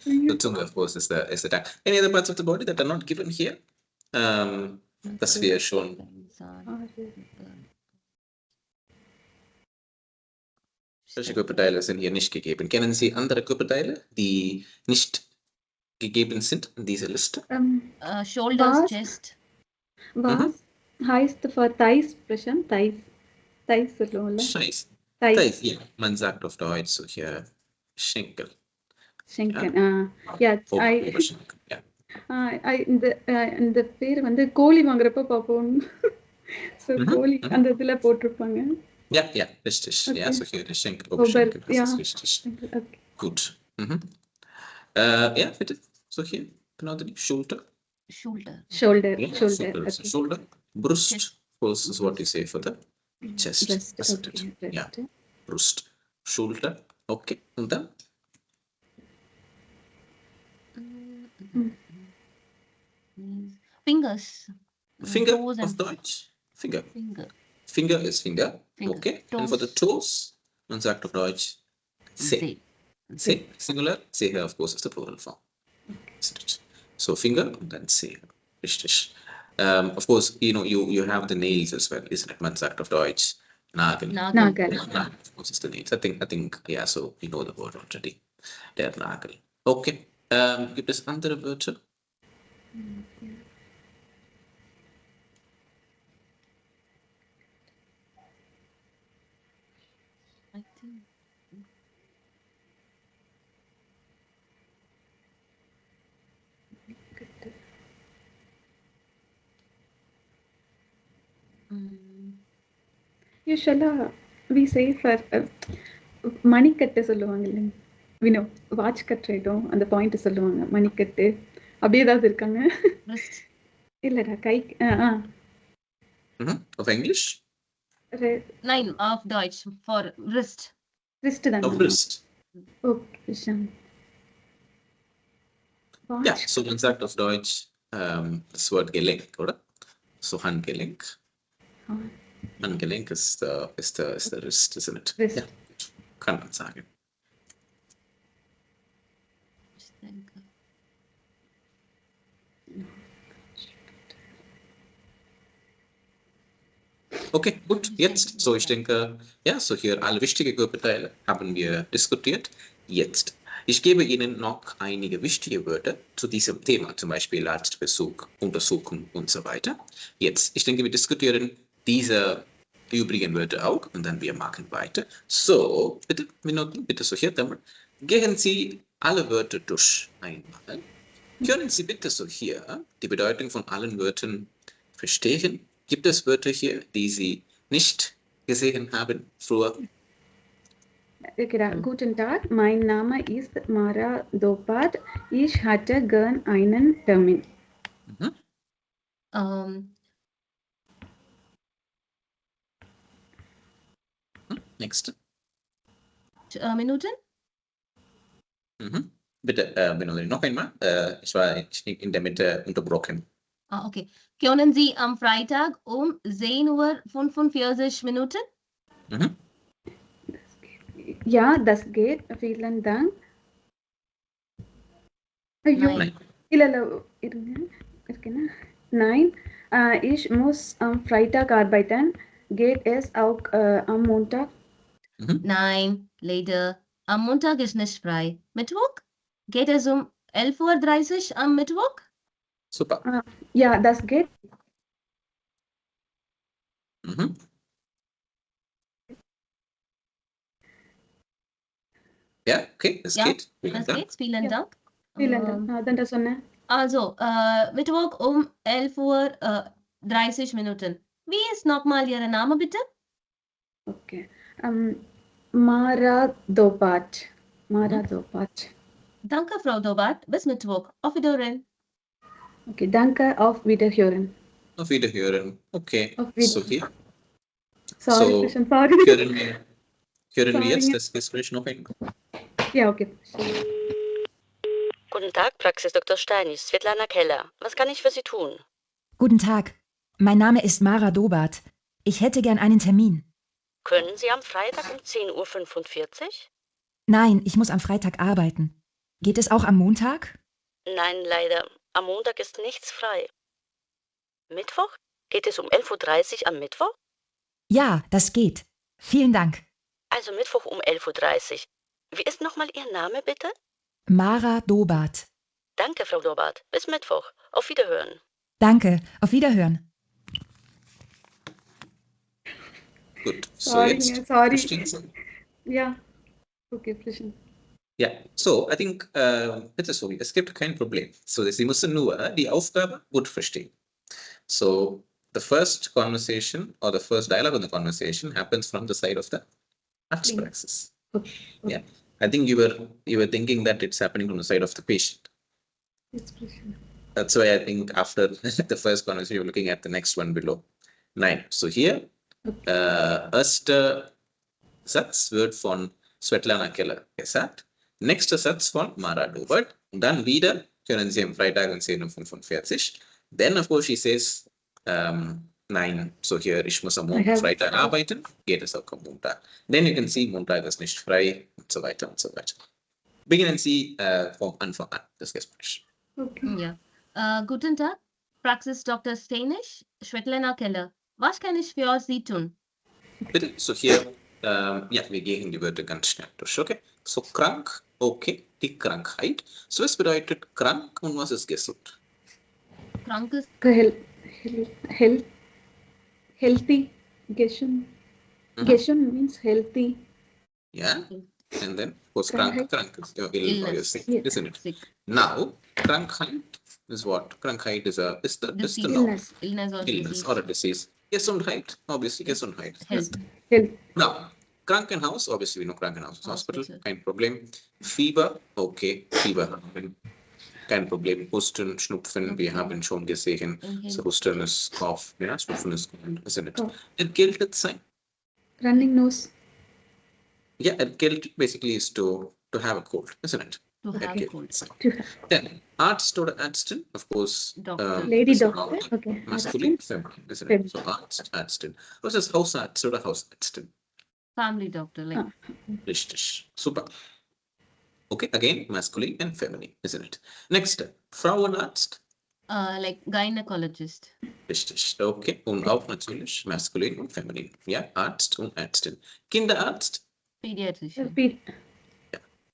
The Zunge, of course, is the tongue. Any other parts of the body that are not given here? Das wir schon. Welche Körperteile sind hier nicht gegeben? Kennen Sie andere Körperteile, die nicht gegeben sind in dieser Liste? Shoulders, Was? chest. Was heißt für Thighs sprechen? Thighs சொல்லுவோம்ல. Scheiße. Thighs. Ja, man sagt auf Deutsch solche Schenkel. Schenken. Yeah, Oberschenkel, ja. இந்த பேர் வந்து கோழி வாங்குறப்ப பார்ப்போம். So கோழி அந்த இதுல போட்டிருப்பாங்க. Ja, richtig. Okay. Ja, solche Schenkel, Oberschenkel, das ja. ist richtig. Okay. Gut. Ja, bitte. So hier, genau die Schulter. Shoulder. Yeah, Shoulder. is Okay. shoulder. Brust, Chest. of course, is what you say for the chest. Breast. Isn't Okay. it? Breast. Yeah. Brust, shoulder. Okay. And then? Fingers. Finger Toes of and Deutsch. Finger. finger. Finger is finger. Finger. Okay. And for the toes, man sagt auf Deutsch Zeh. Zeh, singular. Zeh here, of course, is the plural form. Isn't it? So finger and then Zeh. Richtig. Of course, you have the nails as well, isn't it? Man sagt auf Deutsch Nagel. Nagel. Nagel, of course, is the nails. I think, yeah, so you know the word already. Der Nagel. Okay. Gibt es andere Wörter? I think. Usually we say for மணிக்கட்டு சொல்லுவாங்க இல்லைங்க. Vino watch கட்டுறோம் அந்த point சொல்லுவாங்க மணிக்கட்டு அப்படியே ஏதாவது இருக்காங்க? Wrist. இல்லடா கை Of English? Nein, auf Deutsch for wrist. Wrist தான். Of wrist. Okay Sham. Ja, so man sagt auf Deutsch das Wort Gelenk, oder? So Handgelenk. Handgelenk ist der Wrist, isn't it? Wrist. Ja, kann man sagen. Ich denke. Okay, gut, jetzt. So, ich denke, ja, so hier alle wichtigen Körperteile haben wir diskutiert. Jetzt. Ich gebe Ihnen noch einige wichtige Wörter zu diesem Thema, zum Beispiel Arztbesuch, Untersuchung und so weiter. Jetzt, ich denke, wir diskutieren diese übrigen Wörter auch und dann wir machen weiter. So, bitte, Minuten, bitte so hier, dann gehen Sie alle Wörter durch einmal. Können Sie bitte so hier die Bedeutung von allen Wörtern verstehen? Gibt es Wörter hier, die Sie nicht gesehen haben früher? Guten Tag, mein Name ist Mara Dopat. Ich hatte gern einen Termin. Next. Minuten? Bitte, Benoni, noch einmal. Ich war in der Mitte unterbrochen. Okay. Können Sie am Freitag um 10:45 Minuten? Ja, das geht. Vielen Dank. ஐயோ Nein. இல்ல இருங்க இருக்குன்னா nein, ich muss am Freitag arbeiten. Geht es auch am Montag? Nein, leider. Am Montag ist nicht frei. Mittwoch? Geht es um 11:30 Uhr am Mittwoch? Super. Ja, das geht. Ja, okay, es Ja, geht. Vielen Das Dank. geht. Vielen Ja. Dank. Vielen Dank. அதான் சொன்னேன். Also, Mittwoch um 11:30 Minuten. Wie ist nochmal Ihr Name, bitte? Okay. Mara Dopat. Mara Dopat. Danke, Frau Dobat. Bis Mittwoch. Auf Wiedersehen. Okay, danke, auf Wiederhören. Auf Wiederhören. Okay. Auf So Wiederhören. hier. Sorry, So, Prishan, sorry. hören wir jetzt Sorry. das Gespräch noch einmal? Ja, okay. Sure. Guten Tag, Praxis Dr. Steinig, Svetlana Keller. Was kann ich für Sie tun? Guten Tag. Mein Name ist Mara Dobat. Ich hätte gern einen Termin. Können Sie am Freitag um 10:45 Uhr? Nein, ich muss am Freitag arbeiten. Geht es auch am Montag? Nein, leider. Am Montag ist nichts frei. Mittwoch? Geht es um 11:30 Uhr am Mittwoch? Ja, das geht. Vielen Dank. Also Mittwoch um 11:30 Uhr. Wie ist nochmal Ihr Name, bitte? Mara Dobat. Danke, Frau Dobat. Bis Mittwoch. Auf Wiederhören. Danke. Auf Wiederhören. Gut. So Sorry, jetzt. sorry. Verstehen Sie? Ja. Okay, Prishan. Ja, so, I think, bitte so, es gibt kein Problem. So, Sie müssen nur die Aufgabe gut verstehen. So, the first conversation or the first dialogue in the conversation happens from the side of the arts praxis. Okay. Yeah, I think you were thinking that it's happening from the side of the patient. Yes, Prishan. That's why I think after the first conversation, you're looking at the next one below. 9. So here, erster Satz wird von Svetlana Keller gesagt. Nächster Satz von Mara Dobat. Und dann wieder können Sie am Freitag um 10:45 Uhr. Then, of course, she says, nein, so here, ich muss am Freitag arbeiten. Geht es auch am Montag. Then you can see, Montag ist nicht frei und so weiter und so weiter. Beginnen Sie vom Anfang an das Gespräch. Okay. Ja. Guten Tag, Praxis Dr. Steinig, Svetlana Keller. Was kann ich für Sie tun? Bitte, so hier, ja, wir gehen die Wörter ganz schnell durch, okay? So krank, okay, die Krankheit. So was bedeutet krank und was ist gesund? Krank ist Healthy. Gesund. Gesund means healthy. Yeah, and then was krank is ill or you're sick, isn't it? sick. Now, Krankheit is what? Krankheit is the Disease. noun. Illness or Or a disease. Gesundheit, obviously Gesundheit. Health. Health. Now, Krankenhaus, obviously we know Krankenhaus is hospital, Hospital. kein Problem. Fever, okay, Fever, kein Problem. Husten, Schnupfen, wir haben schon gesehen. So Husten ist Cough, ja, Schnupfen ist cold, isn't it? Cough. Erkältet sein. Running nose. Yeah, erkältet basically is to have a cold, isn't it? To have a Erkältet cold. sein. To have. Then, Arzt oder Ärztin, of course. Doctor. Lady is a doctor. noun, Okay. Masculine, feminine, isn't it? So Arzt, Ärztin. Was ist Hausarzt oder Hausärztin? Family doctor, like Richtig. Super. Okay, again, masculine and feminine, isn't it? Next, Frauenarzt. like gynecologist. Richtig. Okay. Und auch natürlich maskulin und feminin. Ja, Arzt und Ärztin. Kinderarzt. Pediatrician.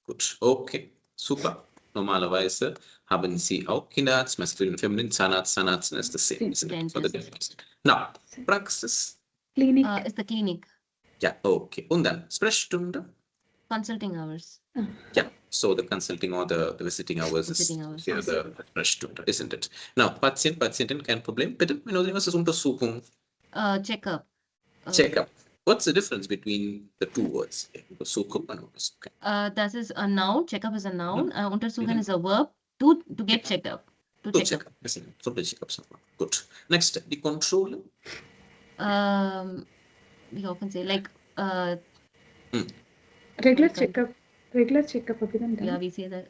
Gut. Okay. Super. Normalerweise haben Sie auch Kinderarzt, maskulin und feminin. Zahnarzt, Zahnarzt ist das same, isn't it? For the dentist. Now, Praxis. Clinic. Is the clinic. Ja, okay. Und dann Sprechstunde. Consulting hours. Yeah, so the consulting or the visiting hours Visiting is hours. here the Sprechstunde, isn't it? Now, Patient, Patientin, kein Problem. Bitte, was ist Untersuchung? Checkup. Checkup. What's the difference between the two words? Untersuchung and Untersuchung. That is a noun. Checkup is a noun. Untersuchen is a verb. To get checked up. To Good check up. checkup, isn't it? So the checkup. Good. Next, the control. We often say like Regular checkup. Regular checkup. அப்படிதான் yeah, we say that.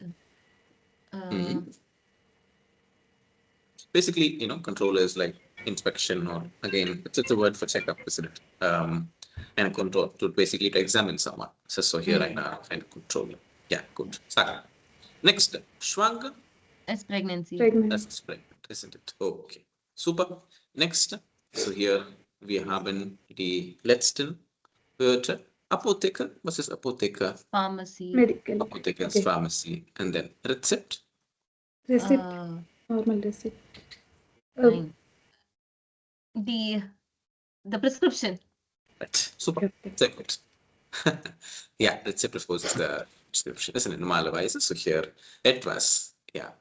Basically, control is like inspection, or again, it's a word for checkup, isn't it? And control to basically to examine someone. So here I now find control. Yeah, good. Second. Next, schwanger. As pregnancy. That's pregnant, isn't it? Okay. Super. Next. So here wir haben die letzten Wörter. Apotheker. Was ist Apotheker? Pharmacy. Medical. Apotheker is Okay. pharmacy. And then Rezept. Receipt. Normal receipt. Fine. The prescription. Right. Super. Sehr gut. Ja, Rezept, of course, is the prescription, isn't it? Normalerweise. So here, etwas, ja,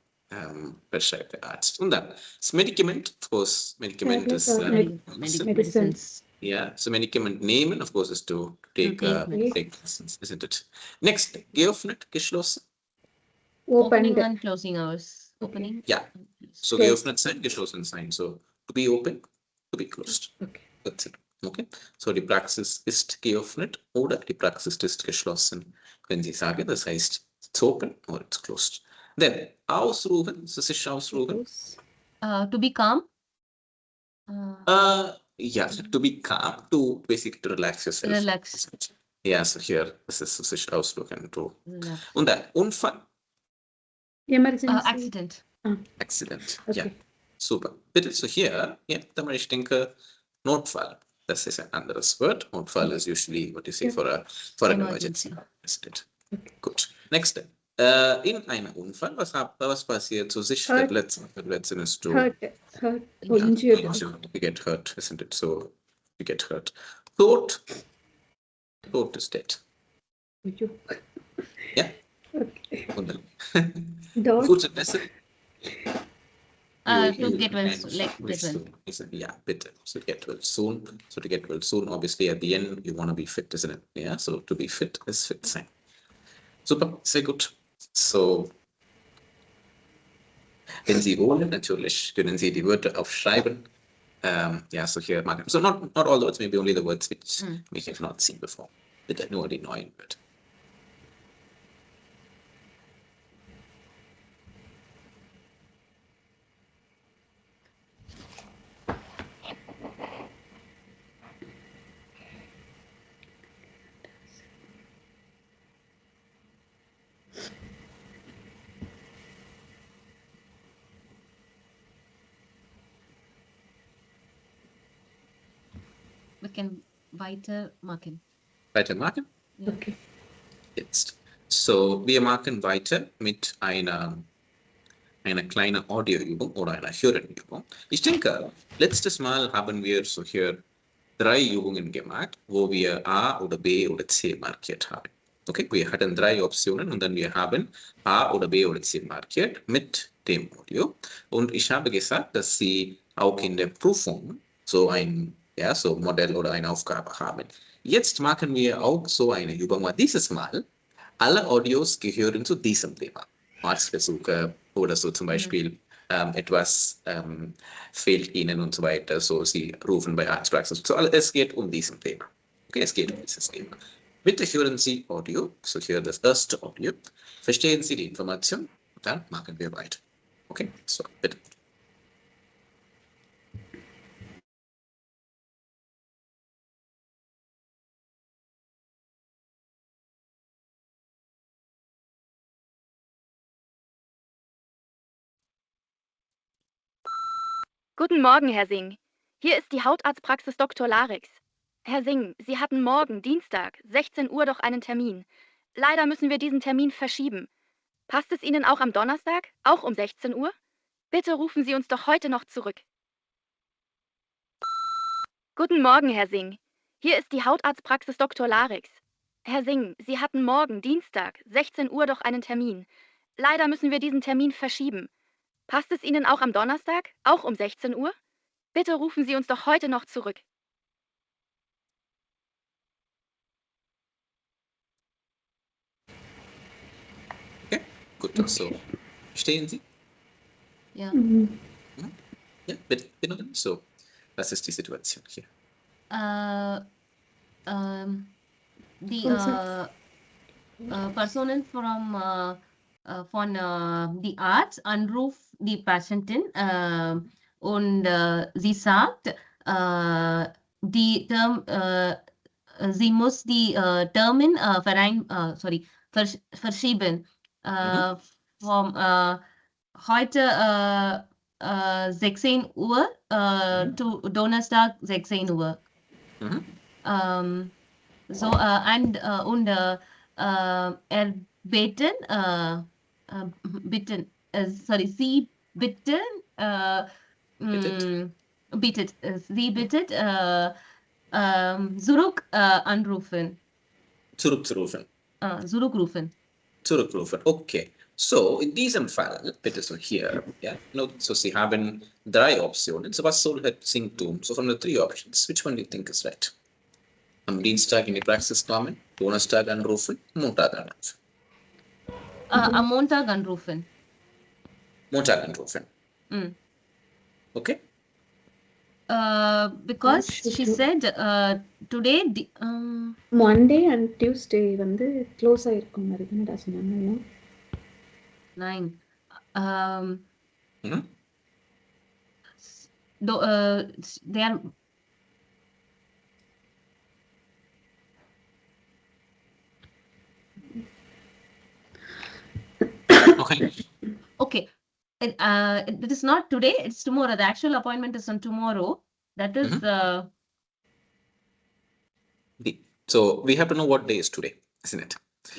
beschreibt der Arzt. Und dann das Medikament, of course, Medikament Tablets is, or medicines. Yeah, so Medikament nehmen, of course, is to take take medicines, isn't it? Next, geöffnet, geschlossen. Opening Opened. and closing hours. Okay. Opening. Yeah. and closing. So Closed. geöffnet sein, geschlossen sein. So to be open, to be closed. Okay. That's it. Okay. So die Praxis ist geöffnet oder die Praxis ist geschlossen. Wenn Sie sagen, das heißt it's open or it's closed. Then ausruhen, das ist ausruhen. To be calm. Yeah, to be calm, to basically to relax yourself. Relax. Yeah, so here, das ist sich ausruhen. Relax. Und dann Unfall, Emergency. Accident. Accident. Okay. Ja, super. Bitte, so hier, ja, aber ich denke, Notfall, das ist ein anderes Wort. Notfall is usually what you say for an emergency. Accident. Okay. Gut. Next. In einem Unfall, was passiert? So sich Hurt. verletzen ist du. Hurt. Oh, injured. You get hurt, isn't it? So you get hurt. Tod is dead. Ayyo. Yeah. Okay. Und dann Dot. Gut, besser. To get well, like get well. Yeah, bitte. So get well soon. So to get well soon, obviously at the end you want to be fit, isn't it? Yeah. So to be fit is fit sein. Super, sehr gut. So, wenn Sie wollen, natürlich können Sie die Wörter aufschreiben. Yeah, so here, Martin. So not all the words, maybe only the words which we have not seen before. Bitte nur die neuen Wörter. We can weitermachen. Weitermachen? Okay. Jetzt. So, wir machen weiter mit einer kleinen Audioübung oder einer Hörenübung. Ich denke, letztes Mal haben wir so hier 3 Übungen gemacht, wo wir A oder B oder C markiert haben. Okay, wir hatten 3 Optionen und dann wir haben A oder B oder C markiert mit dem Audio. Und ich habe gesagt, dass Sie auch in der Prüfung so ein Modell oder eine Aufgabe haben. Jetzt machen wir auch so eine Übung. Dieses Mal, alle Audios gehören zu diesem Thema. Arztbesuche oder so zum Beispiel etwas fehlt Ihnen und so weiter. So Sie rufen bei Arztpraxis. So, es geht um dieses Thema. Okay, es geht um dieses Thema. Bitte hören Sie Audio. So hier das erste Audio. Verstehen Sie die Information? Dann machen wir weiter. Okay, so bitte. Guten Morgen, Herr Singh. Hier ist die Hautarztpraxis Dr. Larix. Herr Singh, Sie hatten morgen, Dienstag, 16 Uhr doch einen Termin. Leider müssen wir diesen Termin verschieben. Passt es Ihnen auch am Donnerstag, auch um 16 Uhr? Bitte rufen Sie uns doch heute noch zurück. Guten Morgen, Herr Singh. Hier ist die Hautarztpraxis Dr. Larix. Herr Singh, Sie hatten morgen, Dienstag, 16 Uhr doch einen Termin. Leider müssen wir diesen Termin verschieben. Passt es Ihnen auch am Donnerstag, auch um 16 Uhr? Bitte rufen Sie uns doch heute noch zurück. Okay, gut, also verstehen Sie? Ja. Ja, bitte. So, was ist die Situation hier? The Personen von the Arzt anruft die Patientin und sie sagt, sie muss die Termin verschieben. Vom heute 16 Uhr to Donnerstag 16 Uhr. So and erbeten sie bitten sie bittet zurück anrufen. Zurückrufen. Zurückrufen. Okay. So, in diesem Fall, bitte so hier, ja, so Sie haben 3 Optionen. So, was soll Herr Singh tun? So, from the 3 options, which one do you think is right? Am Dienstag in die Praxis kommen, Donnerstag anrufen, Montag anrufen. Am Montag anrufen. Montag anrufen. Mm. Okay. Because What should she you- said today. Monday and Tuesday வந்து close ஆயிருக்கும் மாதிரி தானடா சொன்னாங்க. 9. Mhm. They are. Okay. Okay. It is not today, it's tomorrow. The actual appointment is on tomorrow. That is So we have to know what day is today, isn't it?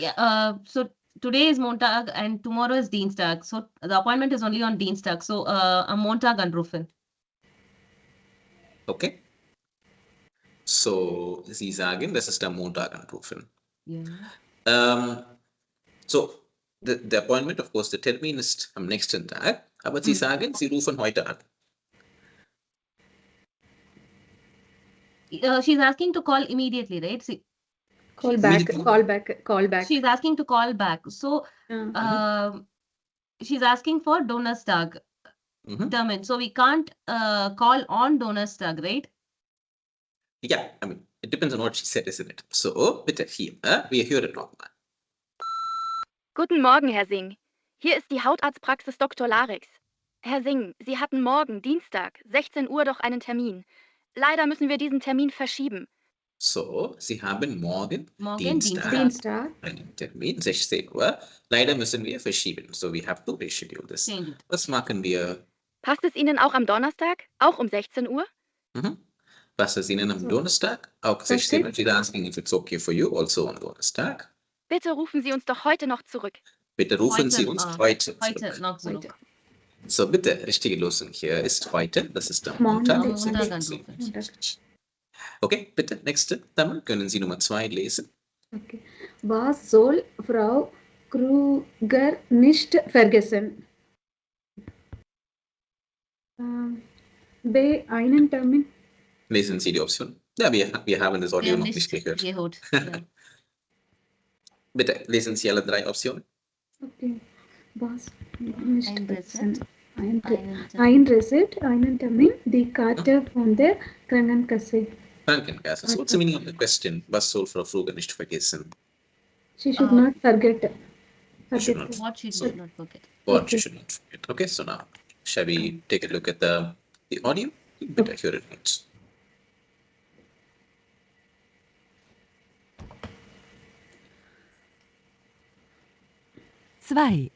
yeah. So today is Montag and tomorrow is Dienstag. So the appointment is only on Dienstag. So am Montag anrufen. Okay. So Sie sagen, das ist am Montag anrufen. Yeah. So the appointment, of course, the Termin ist am nächsten Tag, aber Sie sagen, Sie rufen heute an. She's asking to call immediately, right? See, Call back. she's asking to call back. So she's asking for Donnerstag. Termin. So we can't call on Donnerstag, right? Yeah, I mean, it depends on what she said, isn't it? So bitte hier, wir hören nochmal. Guten Morgen, Herr Singh. Hier ist die Hautarztpraxis Dr. Larix. Herr Singh, Sie hatten morgen, Dienstag, 16 Uhr doch einen Termin. Leider müssen wir diesen Termin verschieben. So, Sie haben morgen Dienstag. einen Termin, 16 Uhr. Leider müssen wir verschieben. So, we have to reschedule this. Was machen wir? Passt es Ihnen auch am Donnerstag? Auch um 16 Uhr? Passt es Ihnen am Donnerstag? Auch 16 Uhr? She's asking if it's okay for you, also on Donnerstag. Bitte rufen Sie uns doch heute noch zurück. Bitte rufen Sie uns heute zurück. Noch zurück. So, bitte, richtige Lösung hier ist heute. Das ist am Montag. Okay, bitte, nächste. Dann können Sie Nummer 2 lesen. Okay. Was soll Frau Kruger nicht vergessen? Bei einem Termin. Lesen Sie die Option. Ja, wir haben das Audio noch nicht gehört. Ja. Bitte, lesen Sie alle 3 Optionen. Okay. Was nicht vergessen? Ein Rezept, einen Termin, die Karte von der Krankenkasse. Krankenkasse. So what's the meaning of the question? Was soll Frau Kruger nicht vergessen? She should not forget. What she should not forget. What she should not forget. Okay, so now, shall we take a look at the audio? Bitte hören uns. Zwei.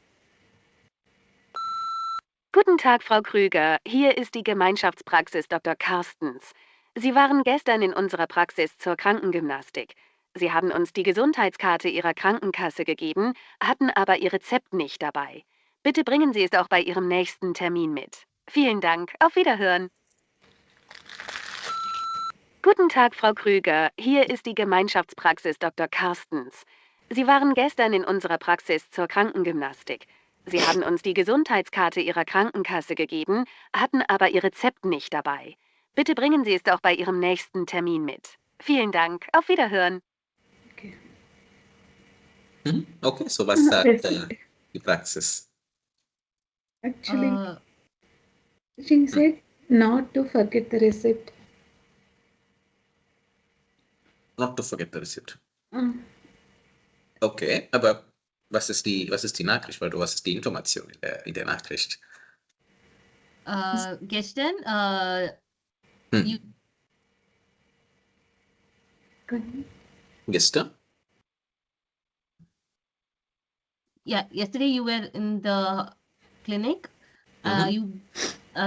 Guten Tag, Frau Krüger. Hier ist die Gemeinschaftspraxis Dr. Carstens. Sie waren gestern in unserer Praxis zur Krankengymnastik. Sie haben uns die Gesundheitskarte Ihrer Krankenkasse gegeben, hatten aber Ihr Rezept nicht dabei. Bitte bringen Sie es auch bei Ihrem nächsten Termin mit. Vielen Dank. Auf Wiederhören. Guten Tag, Frau Krüger. Hier ist die Gemeinschaftspraxis Dr. Carstens. Sie waren gestern in unserer Praxis zur Krankengymnastik. Sie haben uns die Gesundheitskarte Ihrer Krankenkasse gegeben, hatten aber Ihr Rezept nicht dabei. Bitte bringen Sie es auch bei Ihrem nächsten Termin mit. Vielen Dank. Auf Wiederhören. Okay, so was sagt die Praxis? Actually, she said not to forget the receipt. Not to forget the receipt. Okay, aber was ist die Nachricht? Weil was ist die Information in der Nachricht? Gestern, Gestern? Yeah, yesterday you were in the clinic.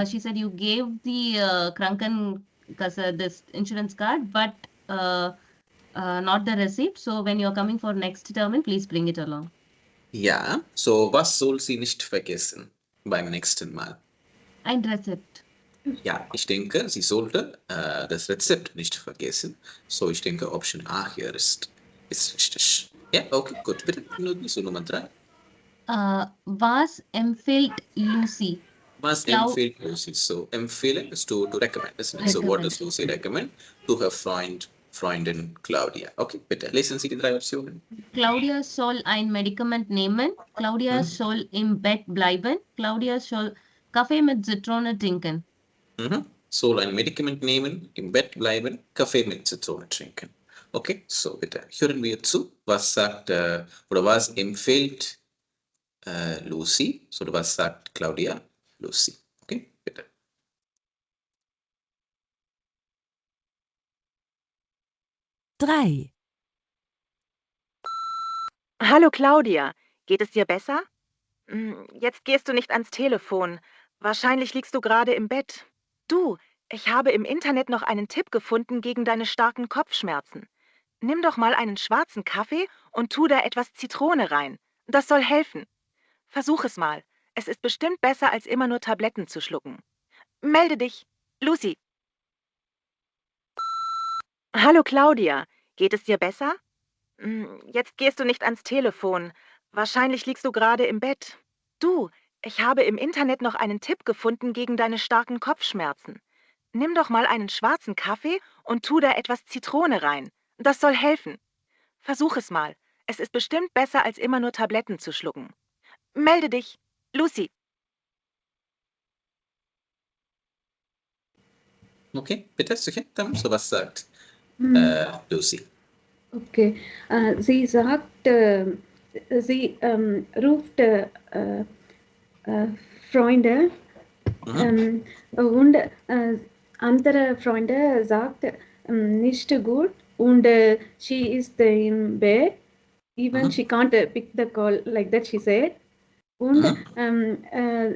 She said you gave the Krankenkasse this insurance card, but not the receipt. So when you're coming for next termin, please bring it along. Ja, so was soll sie nicht vergessen beim nächsten Mal? Ein Rezept. Ja, ich denke, sie sollte das Rezept nicht vergessen. So, ich denke, Option A hier ist richtig. Ja, okay, gut. Bitte, so Nummer 3. Was empfiehlt Lucy? Was empfiehlt Lucy? So, empfehlen is to recommend, isn't it? So, what does Lucy recommend to her friend Freundin Claudia. Okay, bitte lesen Sie die 3 Optionen. Claudia soll ein Medikament nehmen. Claudia soll im Bett bleiben. Claudia soll Kaffee mit Zitrone trinken. Soll ein Medikament nehmen, im Bett bleiben, Kaffee mit Zitrone trinken. Okay, so bitte hören wir zu. Was sagt oder was empfiehlt Lucy? Oder was sagt Claudia? Lucy. Okay, bitte. Drei. Hallo Claudia, geht es dir besser? Jetzt gehst du nicht ans Telefon. Wahrscheinlich liegst du gerade im Bett. Du, ich habe im Internet noch einen Tipp gefunden gegen deine starken Kopfschmerzen. Nimm doch mal einen schwarzen Kaffee und tu da etwas Zitrone rein. Das soll helfen. Versuch es mal. Es ist bestimmt besser, als immer nur Tabletten zu schlucken. Melde dich. Lucy. Hallo Claudia, geht es dir besser? Jetzt gehst du nicht ans Telefon. Wahrscheinlich liegst du gerade im Bett. Du, ich habe im Internet noch einen Tipp gefunden gegen deine starken Kopfschmerzen. Nimm doch mal einen schwarzen Kaffee und tu da etwas Zitrone rein. Das soll helfen. Versuch es mal. Es ist bestimmt besser, als immer nur Tabletten zu schlucken. Melde dich. Lucy. Okay, bitte, sicher. Dann so was sagt Lucy. Okay, sie sagt, sie ruft Freunde und andere Freunde sagt nicht gut und she is in bed. Even she can't pick the call, like that she said. And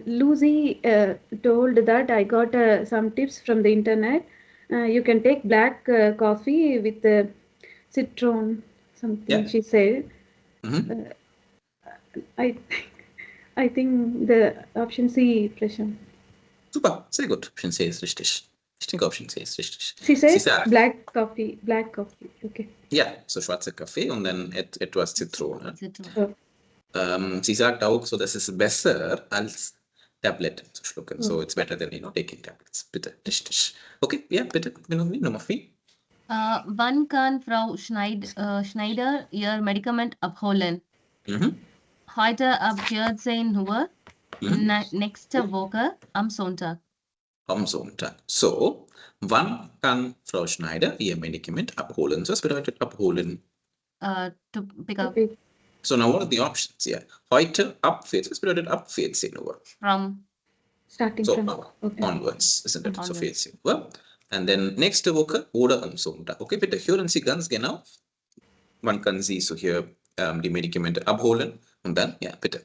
Lucy told that I got some tips from the internet. You can take black coffee with citron, something she said. I think the option C, Prashant. Super, sehr gut. Option C ist richtig. Ich denke, Option C ist richtig. She said Sie sagt, black coffee, okay. ja, so schwarzer Kaffee und dann etwas Zitrone. Zitrone. Sie sagt auch so, dass es besser als Tabletten zu schlucken. So, it's better than, taking tablets. Bitte, richtig. Okay, ja, bitte, Nummer 4. Wann kann Frau Schneider ihr Medikament abholen? Heute ab 14 Uhr. Nächste Woche am Sonntag. Am Sonntag. So, wann kann Frau Schneider ihr Medikament abholen? So, was bedeutet abholen? To pick up. So, now what are the options here? Heute ab 14, das bedeutet ab 14 Uhr. Starting So, from, okay. Onwards, isn't it? So Onwards. 14 Uhr. And then nächste Woche oder am Sonntag. Okay, bitte hören Sie ganz genau. Wann kann sie so hier die Medikamente abholen? Und dann, ja, bitte.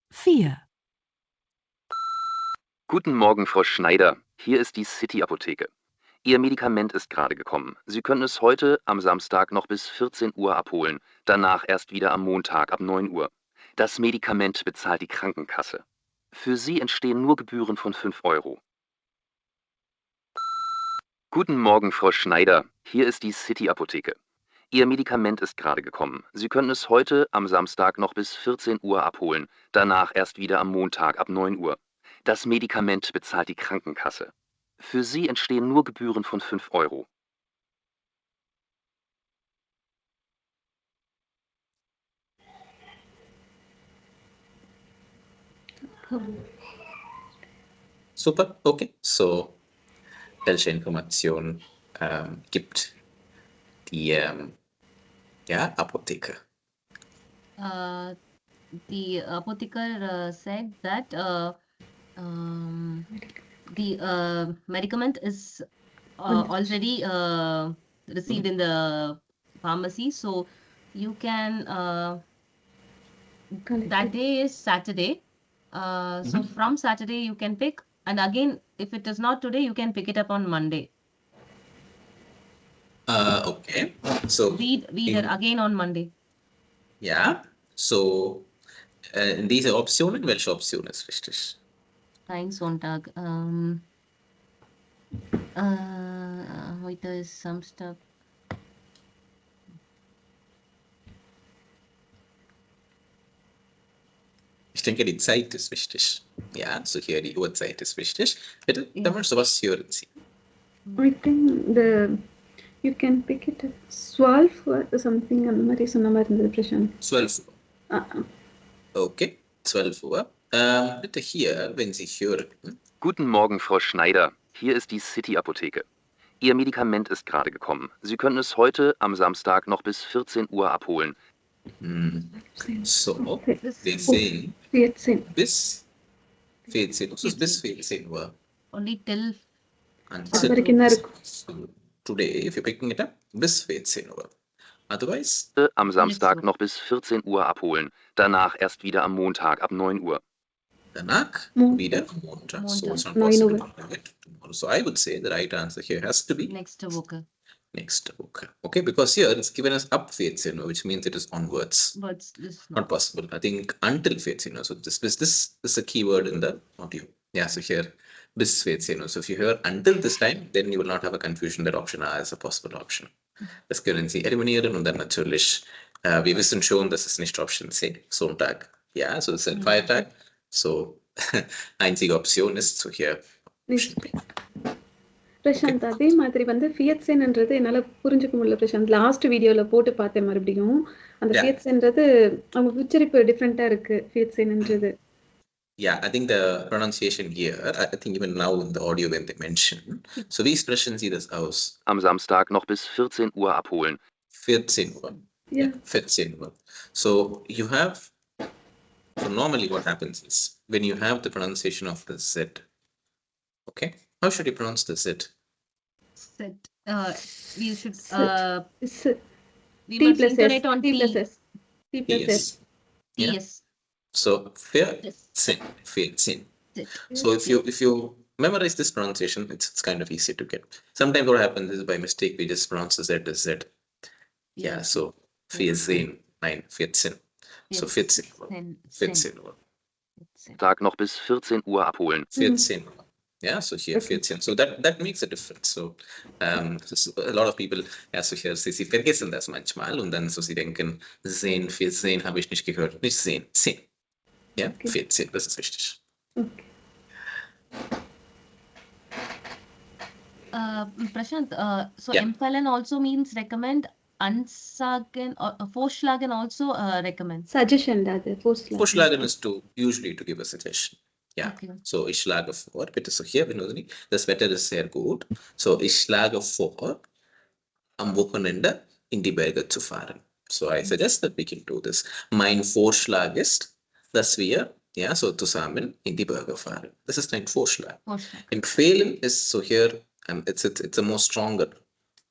4. Guten Morgen, Frau Schneider. Hier ist die City-Apotheke. Ihr Medikament ist gerade gekommen. Sie können es heute am Samstag noch bis 14 Uhr abholen. Danach erst wieder am Montag ab 9 Uhr. Das Medikament bezahlt die Krankenkasse. Für Sie entstehen nur Gebühren von 5 Euro. Guten Morgen, Frau Schneider. Hier ist die City-Apotheke. Ihr Medikament ist gerade gekommen. Sie können es heute am Samstag noch bis 14 Uhr abholen. Danach erst wieder am Montag ab 9 Uhr. Das Medikament bezahlt die Krankenkasse. Für Sie entstehen nur Gebühren von 5 Euro. Super, okay. So, welche Information gibt die Apotheke? The apotheker said that the medicament is already received in the pharmacy, so you can that day is Saturday, so from Saturday you can pick, and again if it is not today you can pick it up on Monday. Okay, so Read it again on Monday. Ja, so diese Optionen, welche Option ist richtig? Kein Sonntag. Heute ist Samstag. Ich denke, die Zeit ist wichtig. Ja, so hier die Uhrzeit ist wichtig. Bitte, Ja. dann sowas hören Sie. I think You can pick it up. 12 or something அந்த மாதிரி சொன்ன மாதிரி இருந்தது Prashanth. 12. Okay, 12 bitte hier, wenn Sie hören. Guten Morgen, Frau Schneider. Hier ist die City-Apotheke. Ihr Medikament ist gerade gekommen. Sie können es heute am Samstag noch bis 14 Uhr abholen. So, wir sehen 14. bis 14. Was ist bis 14 Uhr? Only till Until வரைக்கும் தான் இருக்கும். so today, if you're picking it up, bis 14 Uhr. Otherwise, Am Samstag noch bis 14 Uhr abholen. Danach erst wieder am Montag ab 9 Uhr. danach wieder Montag. So it's not 9 possible Uhr. to get tomorrow. So I would say the right answer here has to be next Woche. next Woche. Okay, because here it's given us up 14 Uhr, which means it is onwards. But this Not possible. I think until 14 Uhr. So this is a keyword in the audio. Yeah, so here bis 14 Uhr. So if you hear until this time, then you will not have a confusion that option A is a possible option. Das können Sie eliminieren und dann natürlich, wir wissen schon, das ist nicht Option C, Sonntag. Ja, so es ist ein Feiertag. So einzige Option ist so hier Option B. Prashanth அதே மாதிரி வந்து ஃபியட்ஸேன்ன்றது என்னால புரிஞ்சுக்க முடியல Prashanth. Last வீடியோல போட்டு பார்த்தேன் மறுபடியும். அந்த ஃபியட்ஸேன்றது அவங்க உச்சரிப்பு டிஃப்ரெண்டா இருக்கு ஃபியட்ஸேன்ன்றது. Yeah, I think the pronunciation here, I think even now in the audio when they mention, so wie sprechen Sie das aus? Am Samstag noch bis 14 Uhr abholen. 14 Uhr. Yeah. 14 Uhr. So you have, so normally what happens is, when you have the pronunciation of the Z, okay, how should you pronounce the Z? Set. We should we T must plus S. intonate on T plus T. S. T plus Yes. S. Yeah. Yes. So 14. So if you memorize this pronunciation, it's kind of easy to get. Sometimes what happens is by mistake we just pronounce the Z as Z. Yeah, so 14, 14. So 14 Uhr. Tag noch bis 14 Uhr abholen. 14 Uhr. Yeah, so here 14. So that makes a difference. So a lot of people, ja, so hier, sie vergessen das manchmal und dann so sie denken, sehen, 14 habe ich nicht gehört. Nicht sehen, 10. Ja, 14, das ist richtig. Okay. Prashant, so Yeah. empfehlen also means recommend, ansagen or vorschlagen also recommend. Suggestion அது Vorschlagen ist usually to give a suggestion. Ja, Okay. so ich schlage vor, bitte so hier, Vinodini, das Wetter ist sehr gut. So ich schlage vor, am Wochenende in die Berge zu fahren. So I suggest that we can do this. Mein Vorschlag ist, dass wir, ja, so zusammen in die Berge fahren. Das ist ein Vorschlag. Empfehlen ist so hier, it's a more stronger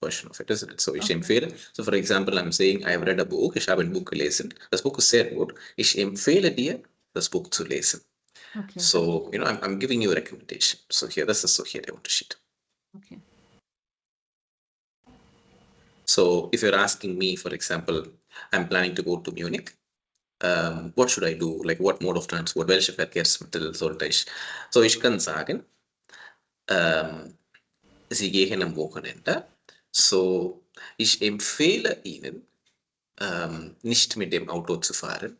version of it, isn't it? So ich empfehle, so for example, I'm saying, I have read a book, ich habe ein Buch gelesen, das Buch ist sehr gut, ich empfehle dir, das Buch zu lesen. Okay. So, you know, I'm giving you a recommendation. So here, this is so here der Unterschied. Okay. So if you're asking me, for example, I'm planning to go to Munich, what should I do? Like what mode of transport? Welche Verkehrsmittel sollte ich? So ich kann sagen, Sie gehen am Wochenende. So ich empfehle Ihnen, nicht mit dem Auto zu fahren,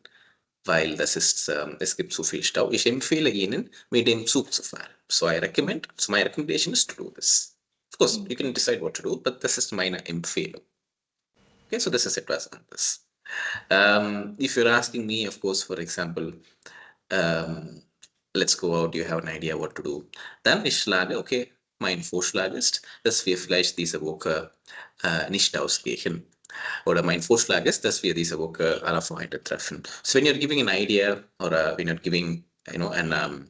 weil das ist, es gibt zu viel Stau. Ich empfehle Ihnen, mit dem Zug zu fahren. So I recommend, so my recommendation is to do this. Of course, you can decide what to do, but this is meine Empfehlung. Okay, so this is etwas anderes. If you're asking me, of course, for example, let's go out, you have an idea what to do. Dann ich schlage, okay, mein Vorschlag ist, dass wir vielleicht diese Woche nicht ausgehen. Oder mein Vorschlag ist, dass wir diese Woche alle Freunde treffen. So when you're giving an idea or when you're giving, you know, and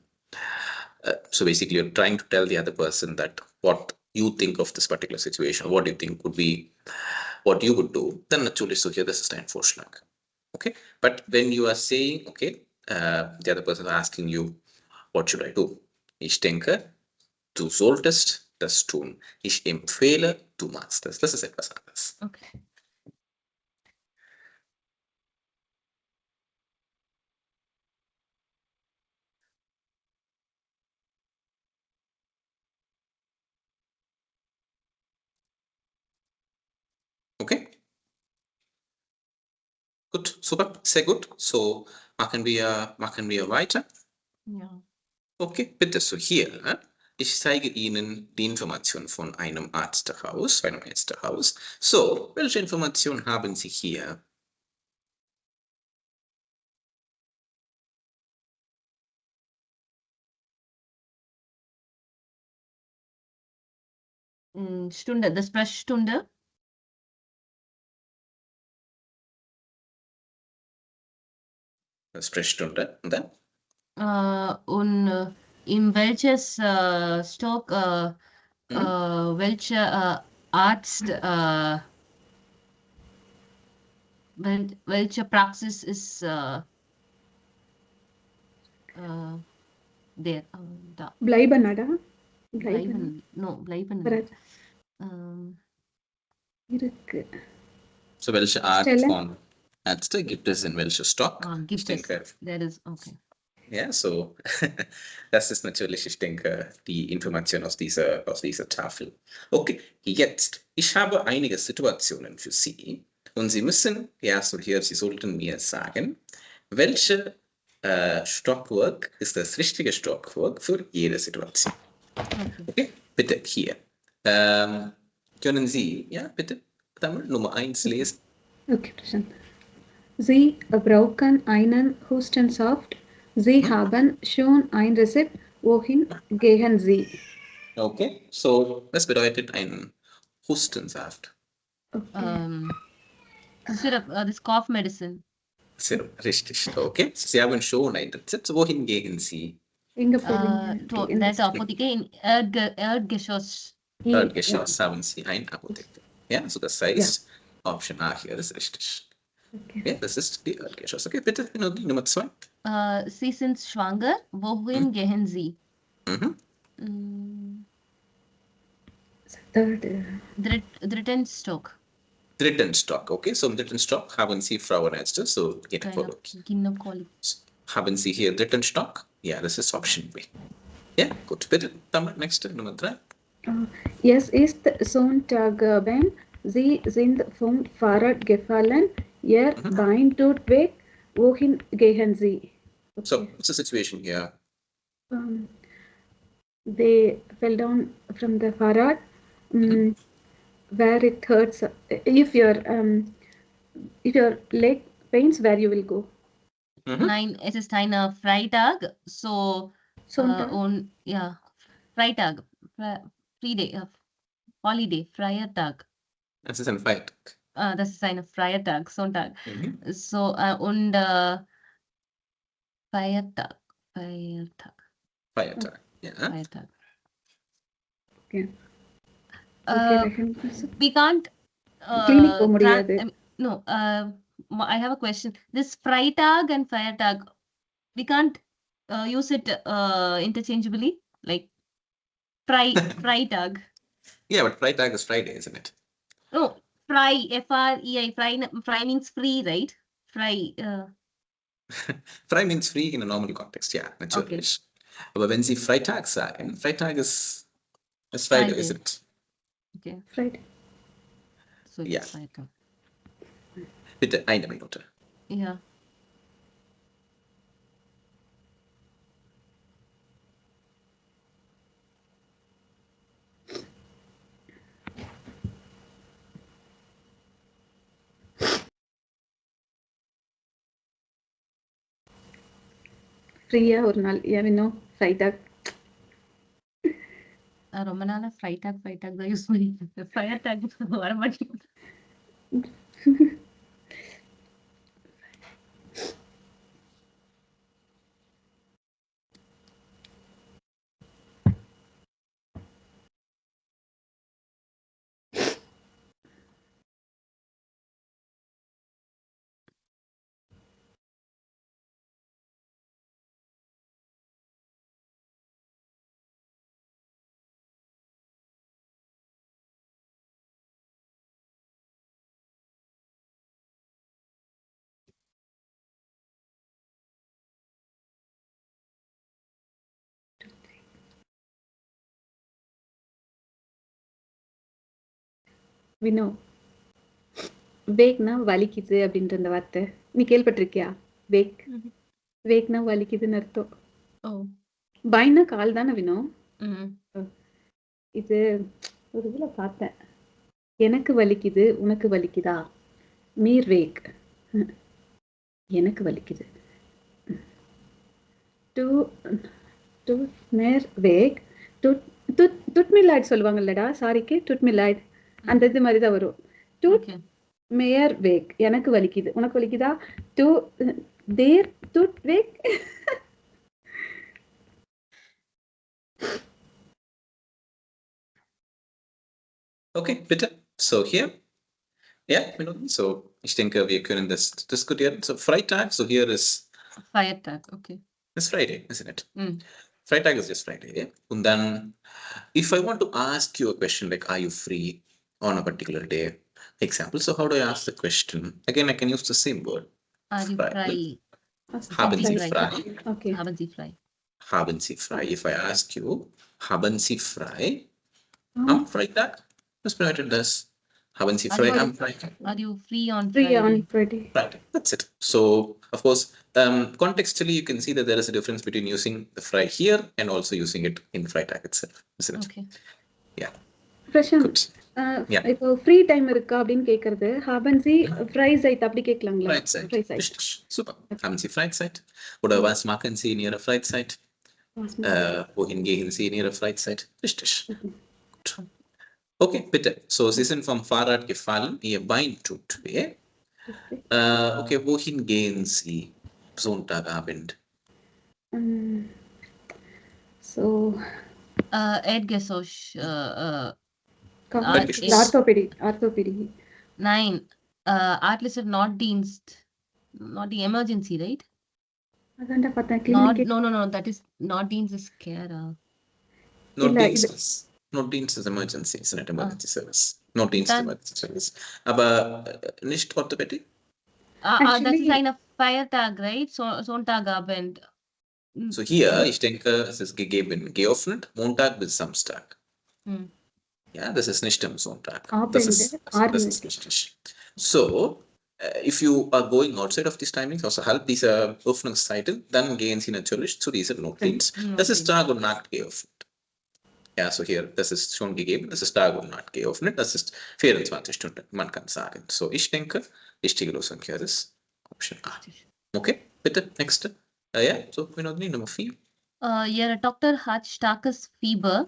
so basically you're trying to tell the other person that what you think of this particular situation, what you think would be, what you would do, then natürlich so here, this is dein Vorschlag. Okay, but when you are saying, okay, the other person is asking you, what should I do? Ich denke, du solltest das tun. Ich empfehle, du machst das. Das ist etwas anderes. Okay. Okay. Gut, super, sehr gut. So machen wir weiter. Ja. Okay, bitte so hier. Ich zeige Ihnen die Information von einem Arzthaus, So, welche Information haben Sie hier? Stunde, the Sprechstunde. Sprechstunde. Und dann? Und in welches Stock, welcher Arzt, welche Praxis ist der? Da. Bleiben. Bleiben. Iருக்கு. So, welche Art Stelle? von Ärzte gibt es in welcher Stock? Gibt es. That is okay. Ja, so, das ist natürlich, ich denke, die Information aus dieser Tafel. Okay, jetzt, ich habe einige Situationen für Sie und Sie müssen, Sie sollten mir sagen, welche Stockwerk ist das richtige Stockwerk für jede Situation. Okay, bitte hier. Können Sie, bitte, Nummer 1 lesen? Okay, verstanden. Sie brauchen einen Hustensaft. Sie haben schon ein Rezept. Wohin gehen Sie? Okay, so, was bedeutet ein Hustensaft? Okay. Syrup, this cough medicine. Syrup, richtig. Okay, Sie haben schon ein Rezept. Wohin gehen Sie? That Apotheke in Erdgeschoss. Erdgeschoss haben Sie ein Apotheke. Ja, so das heißt, Option A hier ist richtig. Okay. Ja, das ist die Erdgeschoss. Okay, bitte die Nummer 2. Sie sind schwanger. Wohin gehen Sie? Dritten Stock. Dritten Stock, okay. So im dritten Stock haben Sie Frauenärzte, so Gynäkologie. Haben Sie hier dritten Stock? Ja, das ist Option B. Ja, gut, bitte. Dann nächste, Nummer 3. Es ist Sonntagabend. Sie sind vom Fahrrad gefallen. Ihr Bein tut weh. Wohin gehen Sie? Okay. So, what's the situation here? They fell down from the Fahrrad. Where it hurts. If your leg pains, where you will go? Nein, es ist ein Freitag, so Sonntag? Freitag, Free Day, Holiday, Feiertag. Das ist ein Feiertag. Das ist ein Feiertag, Sonntag. So, und Feiertag. Feiertag, ja. Feiertag. Okay. We can't no, I have a question. This Freitag and Feiertag, we can't use it interchangeably, like Freitag. Yeah, but Freitag is Friday, isn't it? No, Frei, F-R-E-I, Frei means free, right? Frei. Frei means free in a normal context, ja, natürlich. Okay. Aber wenn Sie Freitag sagen, Freitag ist Friday, isn't it? Okay. Friday. So ja. Freitag. Bitte, 1 Minute. Ja. ஃப்ரீயா ஒரு நாள் இன்னும் ஃப்ரைடாக் ரொம்ப நாளா ஃப்ரைடாக் தான் use பண்ணிட்டு ஃபயர்டாக் வர மாட்டேங்குது. வினோ வேக்னா வலிக்குது அப்படின்ற அந்த வார்த்தை நீ கேள்விப்பட்டிருக்கியா? வேக்னா வலிக்குதுன்னு அர்த்தம். பைனா கால் தானே வினோ? இது ஒரு இதுல பார்த்தேன். எனக்கு வலிக்குது உனக்கு வலிக்குதா? மீர் வேக். எனக்கு வலிக்குது. டு டு மேர் வேக். துட் மில்லாய்ட் சொல்லுவாங்கல்லடா சாரிக்கு துட் மில்லாய்ட் அந்த இது மாதிரி தான் வரும். துட் மேயர் வேக் எனக்கு வலிக்குது உனக்கு வலிக்குதா? டு தேர் துட் வேக். Okay, bitte. So hier. Ja, Minuten. So ich denke, wir können das diskutieren. So Freitag, so hier ist Feiertag, okay. It's Friday, isn't it? Freitag is just Friday. Yeah? And then if I want to ask you a question like, are you free on a particular day? Example. So how do I ask the question? Again, I can use the same word. Are you frei? Haben Sie frei? Okay. Haben Sie frei? Haben Sie frei? If I ask you, haben Sie frei? Am Freitag? Was bedeutet das? Haben Sie frei am Freitag? Are you free on Free Friday? on Friday. Right, that's it. So, of course, contextually, you can see that there is a difference between using the fry here and also using it in Freitag itself, isn't it? Okay. Yeah. Prashanth, Good. Yeah. இப்போ free time இருக்கா அப்படின்னு கேக்குறது. ஹாபன்சி ஃப்ரைசைட் அப்படி கேட்கலாங்களா? Freizeit. Freizeit. Richtig. Super. Haben Sie Freizeit? Oder was machen Sie in Ihrer Freizeit? Wohin gehen Sie in Ihrer Freizeit? Richtig. Gut. Okay, bitte. So, Sie sind vom Fahrrad gefallen, Ihr Bein tut weh. Okay, wohin gehen Sie Sonntagabend? So, Erdgeschoss. Orthopädy. Nein. Artist not Dienst. Not the emergency, right? அதான்டா பார்த்தேன். No. That is not Dienst is care. Not Dienst is emergency, it's not emergency service. Not Dienst emergency service. Aber nicht Orthopädie? Das ist eine Feiertag, right? Sonntagabend. So hier, ich denke, es ist gegeben, geöffnet, Montag bis Samstag. Ja, das ist nicht am Sonntag. Das ist richtig. So, if you are going outside of these timings, außerhalb dieser Öffnungszeiten, dann gehen Sie natürlich zu diesem Notdienst. Das ist Tag und Nacht geöffnet. Ja, so hier, das ist schon gegeben, das ist Tag und Nacht geöffnet, das ist 24 Stunden, man kann sagen. So, ich denke, richtige Lösung hier ist Option A. Okay, bitte, nächste. Ja, so, Vinodini, Nummer 4. Ihre Tochter hat starkes Fieber.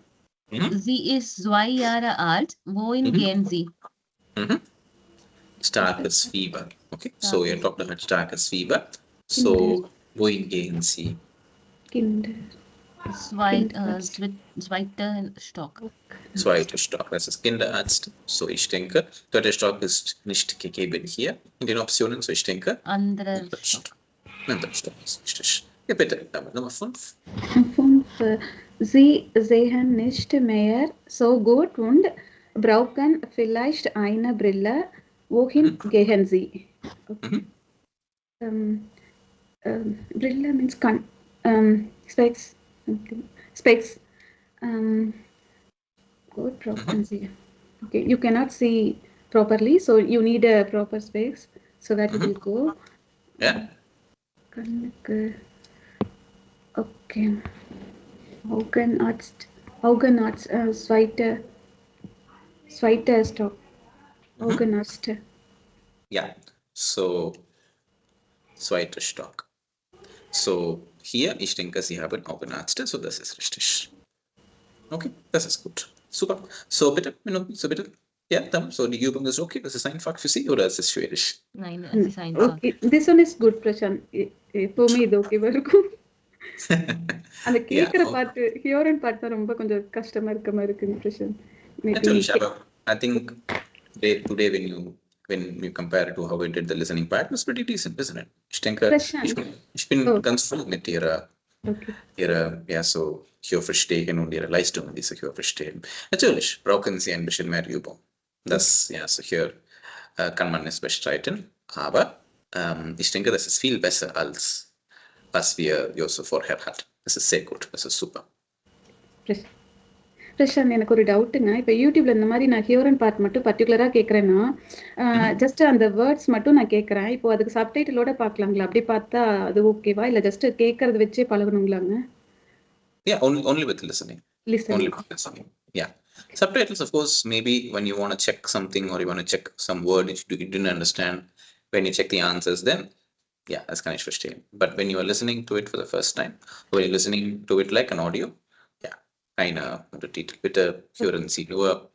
Sie ist 2 Jahre alt. Wohin gehen Sie? Starkes Fieber. Okay, so Ihre Tochter hat starkes Fieber. So, wohin gehen Sie? Kinder. Zweiter Stock. Zweiter Stock, das ist Kinderarzt. So, ich denke, zweiter Stock ist nicht gegeben hier in den Optionen. So, ich denke, anderer Stock. Anderer Stock ist richtig. Ja, bitte, damit Nummer 5. 5. Sie sehen nicht mehr so gut und brauchen vielleicht eine Brille. Wohin gehen Sie? Okay. Brille means specs. Specs. Good brauchen Sie. Okay, you cannot see properly, so you need a proper specs, so that it will go. Yeah. Okay. Augenarzt, zweiter Stock. Augenarzt. Ja, so zweiter Stock. So hier, ich denke, Sie haben Augenarzt, so das ist richtig. Okay, das ist gut. Super. So bitte, bitte. Ja, dann, so die Übung ist okay. Das ist einfach für Sie oder ist es schwierig? Nein, es ist einfach. Okay, this one is good, Prashant. எப்பவுமே இது ஓகேவா இருக்கும். அந்த கேக்குற part ஹியரன் part தான் ரொம்ப கொஞ்சம் கஷ்டமா இருக்க மாதிரி இருக்கு Prashant. Natürlich, aber I think today when you compare it to how we did the listening part, it's pretty decent, isn't it? Ich denke, ich bin ganz froh mit ihrer ja, so Hörverstehen und ihrer Leistung, die sie Hörverstehen. Natürlich brauchen sie ein bisschen mehr Übung. Das, ja, so hier kann man es bestreiten, aber ich denke, das ist viel besser als was wir so vorher hatten. Das ist sehr gut, das ist super. Prashanth, எனக்கு ஒரு டவுட்டுங்க. இப்போ யூடியூப்ல இந்த மாதிரி நான் ஹியரன் part மட்டும் பர்டிகுலரா கேட்குறேன்னா, ஜஸ்ட் அந்த வேர்ட்ஸ் மட்டும் நான் கேட்குறேன். இப்போ அதுக்கு சப்டைட்டிலோட பார்க்கலாங்களா? அப்படி பார்த்தா அது ஓகேவா, இல்லை ஜஸ்ட் கேட்கறது வச்சே பழகணுங்களாங்க? Yeah, only with listening. Listening. Only listening. Yeah. Subtitles, of course, maybe when you want to check something or you want to check some word which you didn't understand, when you check the answers, then yeah, das kann ich verstehen. But when you are listening to it for the first time, or you're listening to it like an audio, ja, keine Untertitel. Bitte hören Sie nur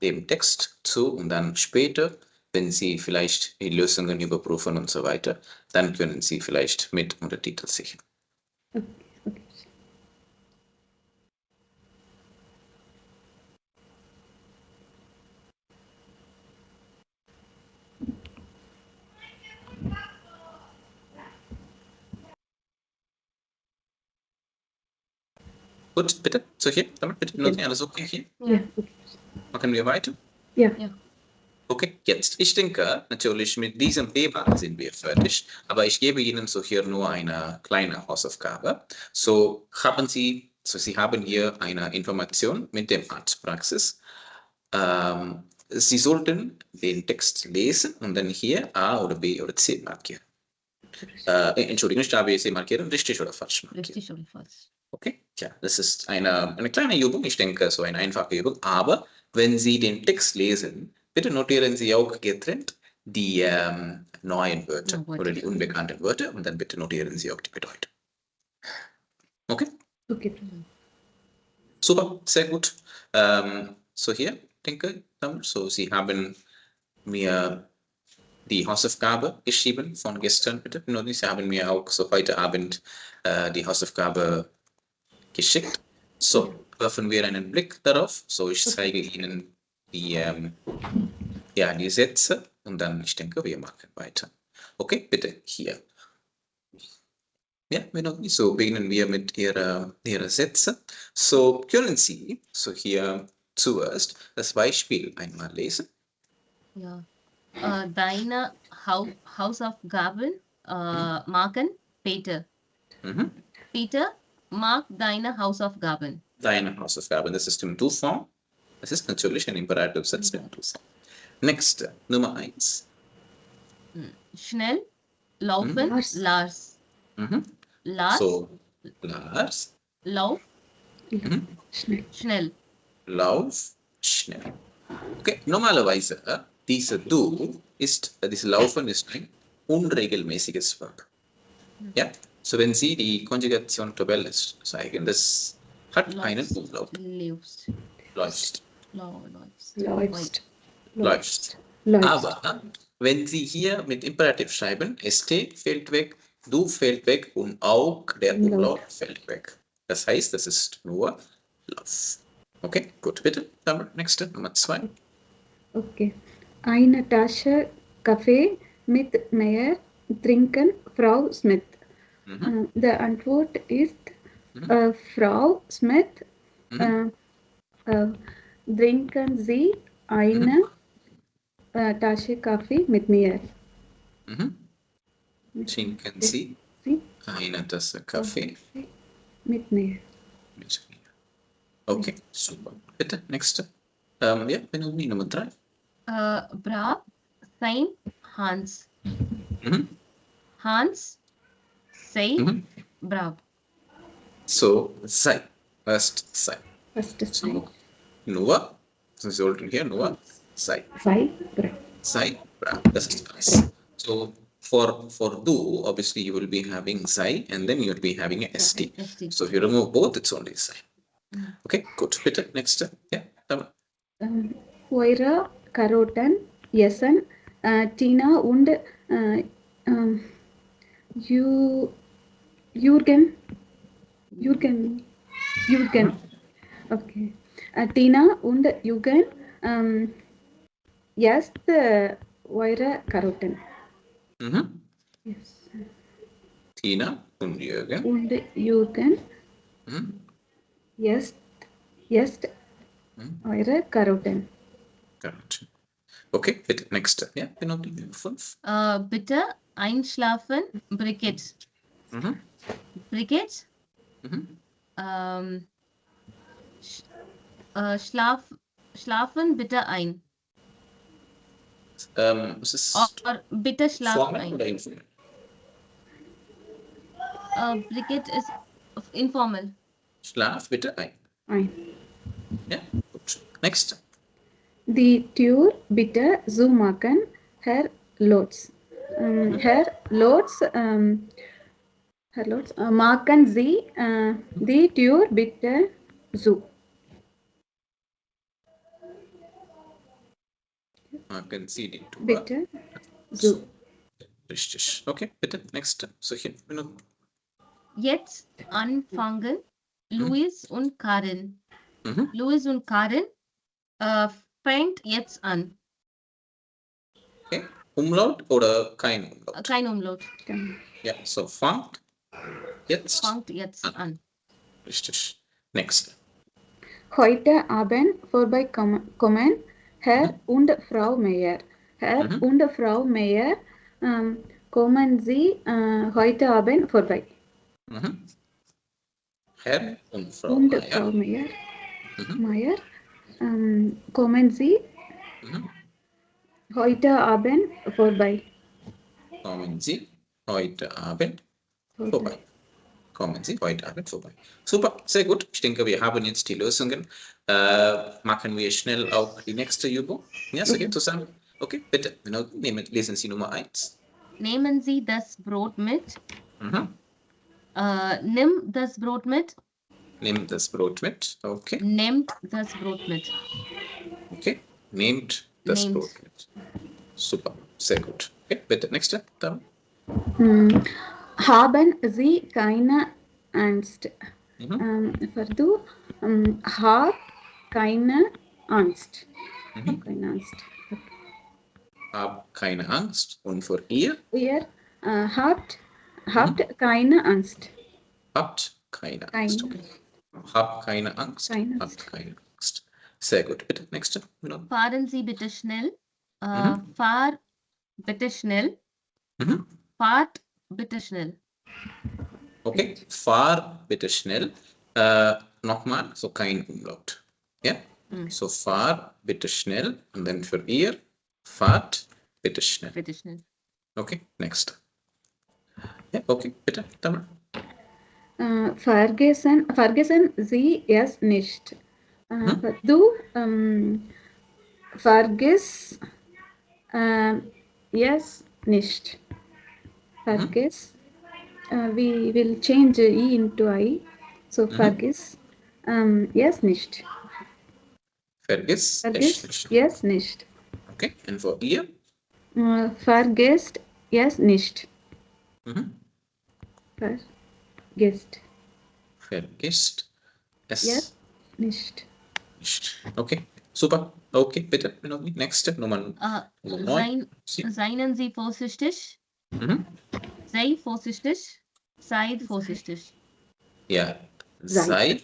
den Text zu und dann später, wenn Sie vielleicht die Lösungen überprüfen und so weiter, dann können Sie vielleicht mit Untertitel sichern. Okay. Okay. Gut, bitte. So hier, damit bitte benutzen Sie alles okay hier. Ja. Okay. Machen wir weiter. Ja. Okay, jetzt. Ich denke, natürlich mit diesem Thema sind wir fertig, aber ich gebe Ihnen so hier nur eine kleine Hausaufgabe. So Sie haben hier eine Information mit dem Arztpraxis. Sie sollten den Text lesen und dann hier A oder B oder C markieren. Entschuldigung, nicht A, B, C markieren, richtig oder falsch markieren. Richtig oder falsch. Okay, ja, das ist eine kleine Übung, ich denke, so eine einfache Übung, aber wenn Sie den Text lesen, bitte notieren Sie auch getrennt die neuen Wörter oder die unbekannten Wörter und dann bitte notieren Sie auch die Bedeutung. Okay? Okay. Super, sehr gut. So hier, denke ich, so Sie haben mir die Hausaufgabe geschrieben von gestern, bitte. Sie haben mir auch so heute Abend die Hausaufgabe geschickt. So, werfen wir einen Blick darauf. So, ich zeige Ihnen die Sätze und dann, ich denke, wir machen weiter. Okay, bitte hier. Ja, so beginnen wir mit Ihrer Sätze. So, können Sie so hier zuerst das Beispiel einmal lesen? Ja. Deine Hausaufgaben machen Peter. Peter, mag deine Hausaufgaben. Deine Hausaufgaben, das ist im Du-Form. Das ist natürlich ein Imperativsatz im Du-Form. Nächste, Nummer 1. Schnell laufen, Lars. Lars. So, Lars. Lauf. Schnell. Lauf, schnell. Okay, normalerweise, diese Laufen ist ein unregelmäßiges Verb. Ja, so wenn Sie die Konjugation-Tabelle zeigen, das hat einen Umlaut. Läufst. Aber wenn Sie hier mit Imperativ schreiben, ST fällt weg, Du fällt weg und auch der Umlaut fällt weg. Das heißt, das ist nur Lauf. Okay, gut, bitte. Dann nächste, Nummer 2. Okay. Eine Tasche Kaffee mit mehr trinken, Frau Smith. Die Antwort ist Frau Smith, trinken Sie eine Tasche Kaffee mit mir. Trinken Sie eine Tasse Kaffee mit mir. Okay, super. Bitte, nächste. Ja, Benoni Nummer 3. Brav sein Hans. Hans, sei brav. So, sei. First, sei. So, nur, Sie sollten hier nur sei. Sei brav. Das ist alles. So, for do, obviously you will be having sei and then you will be having a st. So if you remove both, it's only sei. Okay, gut. Bitte, nächste. Ja, Oira, Karotan, Yesan, Tina und Jürgen. Okay. Tina und Jürgen, jetzt Oira, Karotan. Yes. Tina und Jürgen. Jetzt eure Karotten. Okay, bitte, nächste. Ja, genau die 5. Bitte einschlafen, Brigitte. Brigitte? Schlafen bitte ein. Es ist bitte schlafen ein. Oder informal? Brigitte ist informal. Schlaf bitte ein. Ein. Yeah, good. Next. Die Tür bitte zumachen, Herr Lotz. Herr Lotz, machen Sie die Tür bitte zu. Machen Sie die Tür Bitte zu. Richtig. Okay, bitte. Next. So hier. Jetzt anfangen Louis und Karin. Louis und Karin fängt jetzt an. Okay. Umlaut oder kein Umlaut? Kein Umlaut. Ja, so fangt jetzt an. Richtig. Next. Heute Abend vorbeikommen Herr und Frau Meier. Herr und Frau Meier, kommen Sie heute Abend vorbei. Herr und Frau Und Meier. Frau Meier, Meier, kommen Sie heute Abend vorbei. Kommen Sie heute Abend vorbei. Kommen Sie heute Abend vorbei. Super, sehr gut. Ich denke, wir haben jetzt die Lösungen. Machen wir schnell auch die nächste Übung. Ja, so hier zusammen. Okay, bitte. Lesen Sie Nummer 1. Nehmen Sie das Brot mit. Nimm das Brot mit. Nimm das Brot mit. Okay. Nehmt das Brot mit. Okay. Nehmt das Brot mit. Super, sehr gut. Okay, bitte. Nächste. Dann. Haben Sie keine Angst? Fardu, hab keine Angst. Keine Angst. Hab keine Angst. Und für ihr? Ihr habt keine Angst. Habt keine Angst. Okay. Habt keine Angst. Habt keine Angst. Sehr gut. Bitte, nächste. Fahren Sie bitte schnell. Fahr bitte schnell. Fahrt bitte schnell. Okay. Fahr bitte schnell. Nochmal, so kein Umlaut. Ja? So fahr bitte schnell. Und dann für ihr, fahrt bitte schnell. Bitte schnell. Okay, next. Ja, okay, bitte. Dann. Vergessen Sie es nicht. Du vergiss es nicht. Vergiss. We will change E into I. So vergiss es nicht. Vergiss es nicht. Okay, und für ihr? Vergesst es nicht. Vergisst es nicht. Okay, super. Okay, bitte. Nächste Nummer 9. Seien Sie vorsichtig. Sei vorsichtig. Seid vorsichtig. Ja, sei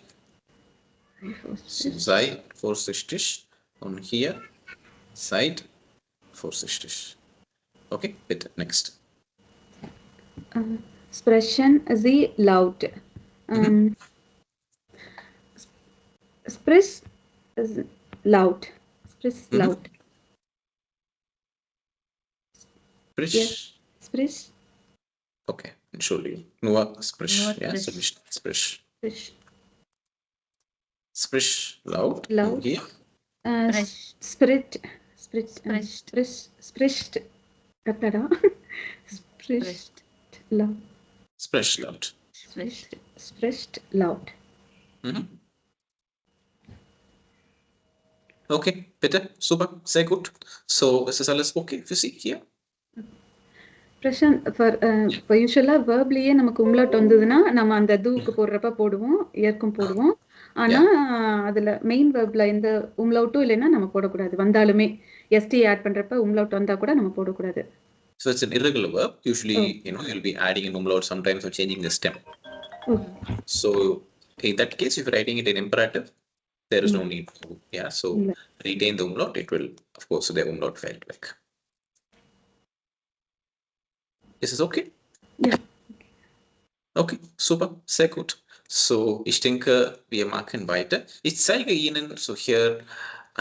vorsichtig. Und hier, seid vorsichtig. Okay, bitte, next. Sprechen Sie laut. Sprich laut. Sprich laut. Sprich. Okay, Entschuldigung. Nur sprich. Ja, so nicht sprich. Sprich laut. Und hier? Spricht. Laut. Sprich laut. Spricht laut. Okay, bitte. Super, sehr gut. So, ist das alles okay für Sie hier? Present இப்போ யூஸ்வலாக வேர்ப்லேயே நமக்கு உம்லாட் வந்ததுன்னா நம்ம அந்த தூக்கு போடுறப்ப போடுவோம் இயற்கும் போடுவோம் ஆனால் அதில் மெயின் வேர்பில் எந்த உம்லவுட்டும் இல்லைன்னா நம்ம போடக்கூடாது வந்தாலுமே எஸ்டி ஆட் பண்ணுறப்ப உம்லவுட் வந்தால் கூட நம்ம போடக்கூடாது. So it's an irregular verb. Usually, you'll be adding an umlaut sometimes or changing the stem. So in that case, if you're writing it in imperative, there is no need to. Yeah. So retain the umlaut. It will, of course, the umlaut felt back. Ist es okay? Ja. Okay, super, sehr gut. So, ich denke, wir machen weiter. Ich zeige Ihnen so hier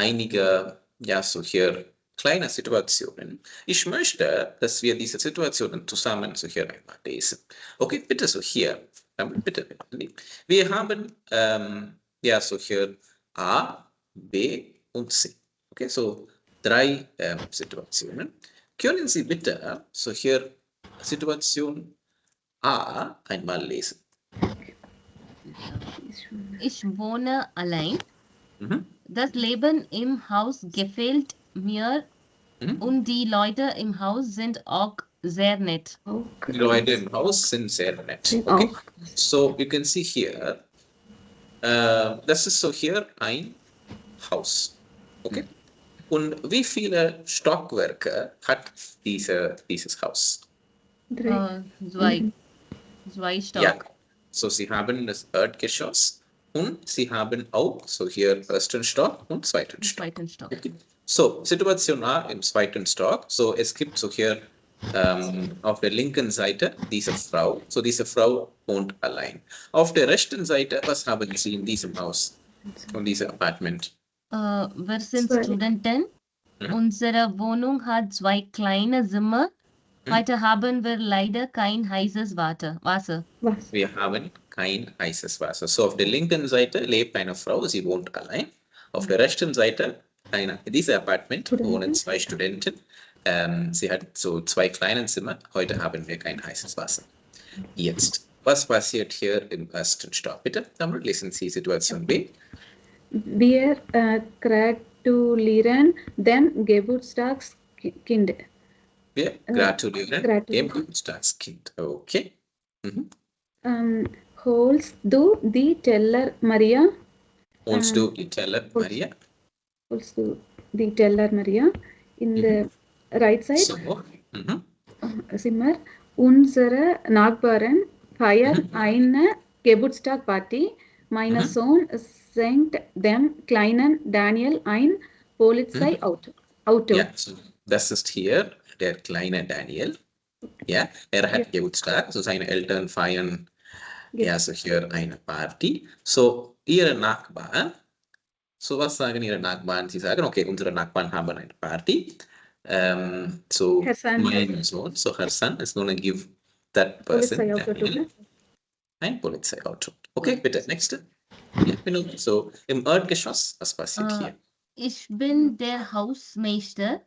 einige, so hier kleine Situationen. Ich möchte, dass wir diese Situationen zusammen so hier einmal lesen. Okay, bitte so hier. Bitte. Wir haben Ja, so hier A, B und C. Okay, so 3 Situationen. Können Sie bitte so hier Situation A einmal lesen? Ich wohne allein. Mhm. Das Leben im Haus gefällt mir und die Leute im Haus sind auch sehr nett. Die Leute im Haus sind sehr nett. Okay, so you can see here, das ist so hier ein Haus. Okay, und wie viele Stockwerke hat dieses Haus? 3. Zwei Stock. Ja, so Sie haben das Erdgeschoss und Sie haben auch so hier ersten Stock und zweiten Stock. Zweiten Stock. Okay. So, Situation A im zweiten Stock. So, es gibt so hier auf der linken Seite diese Frau. So, diese Frau wohnt allein. Auf der rechten Seite, was haben Sie in diesem Haus und diesem Apartment? Wir sind 2. Studenten. Unsere Wohnung hat 2 kleine Zimmer. Heute haben wir leider kein heißes Wasser. Was? Wir haben kein heißes Wasser. So, auf der linken Seite lebt eine Frau, sie wohnt allein. Auf der rechten Seite, dieses Apartment wohnen 2 Studenten. Sie hat so 2 kleine Zimmer. Heute haben wir kein heißes Wasser. Jetzt, was passiert hier im ersten Stock? Bitte, damit lesen Sie Situation B. Wir gratulieren dem Geburtstagskind. Wir gratulieren dem Geburtstagskind. Okay. Mhm. Holst du die Teller, Maria? Holst du die Teller, Maria? Holst du die Teller, Maria? In the right side, So. Zimmer. Unsere Nachbarin feiert eine Geburtstagparty. Mein Sohn senkt dem kleinen Daniel ein Polizeiauto. Ja, so, das ist hier der kleine Daniel. Ja, er hat Geburtstag, so seine Eltern feiern ja so hier eine Party. So, ihre Nachbarn, so was sagen ihre Nachbarn? Sie sagen, okay, unsere Nachbarn haben eine Party. So, mein Sohn, so her son is going to give that person Daniel ein Polizeiauto. Okay, bitte, nächste. Ja, so, im Erdgeschoss, was passiert hier? Ich bin der Hausmeister.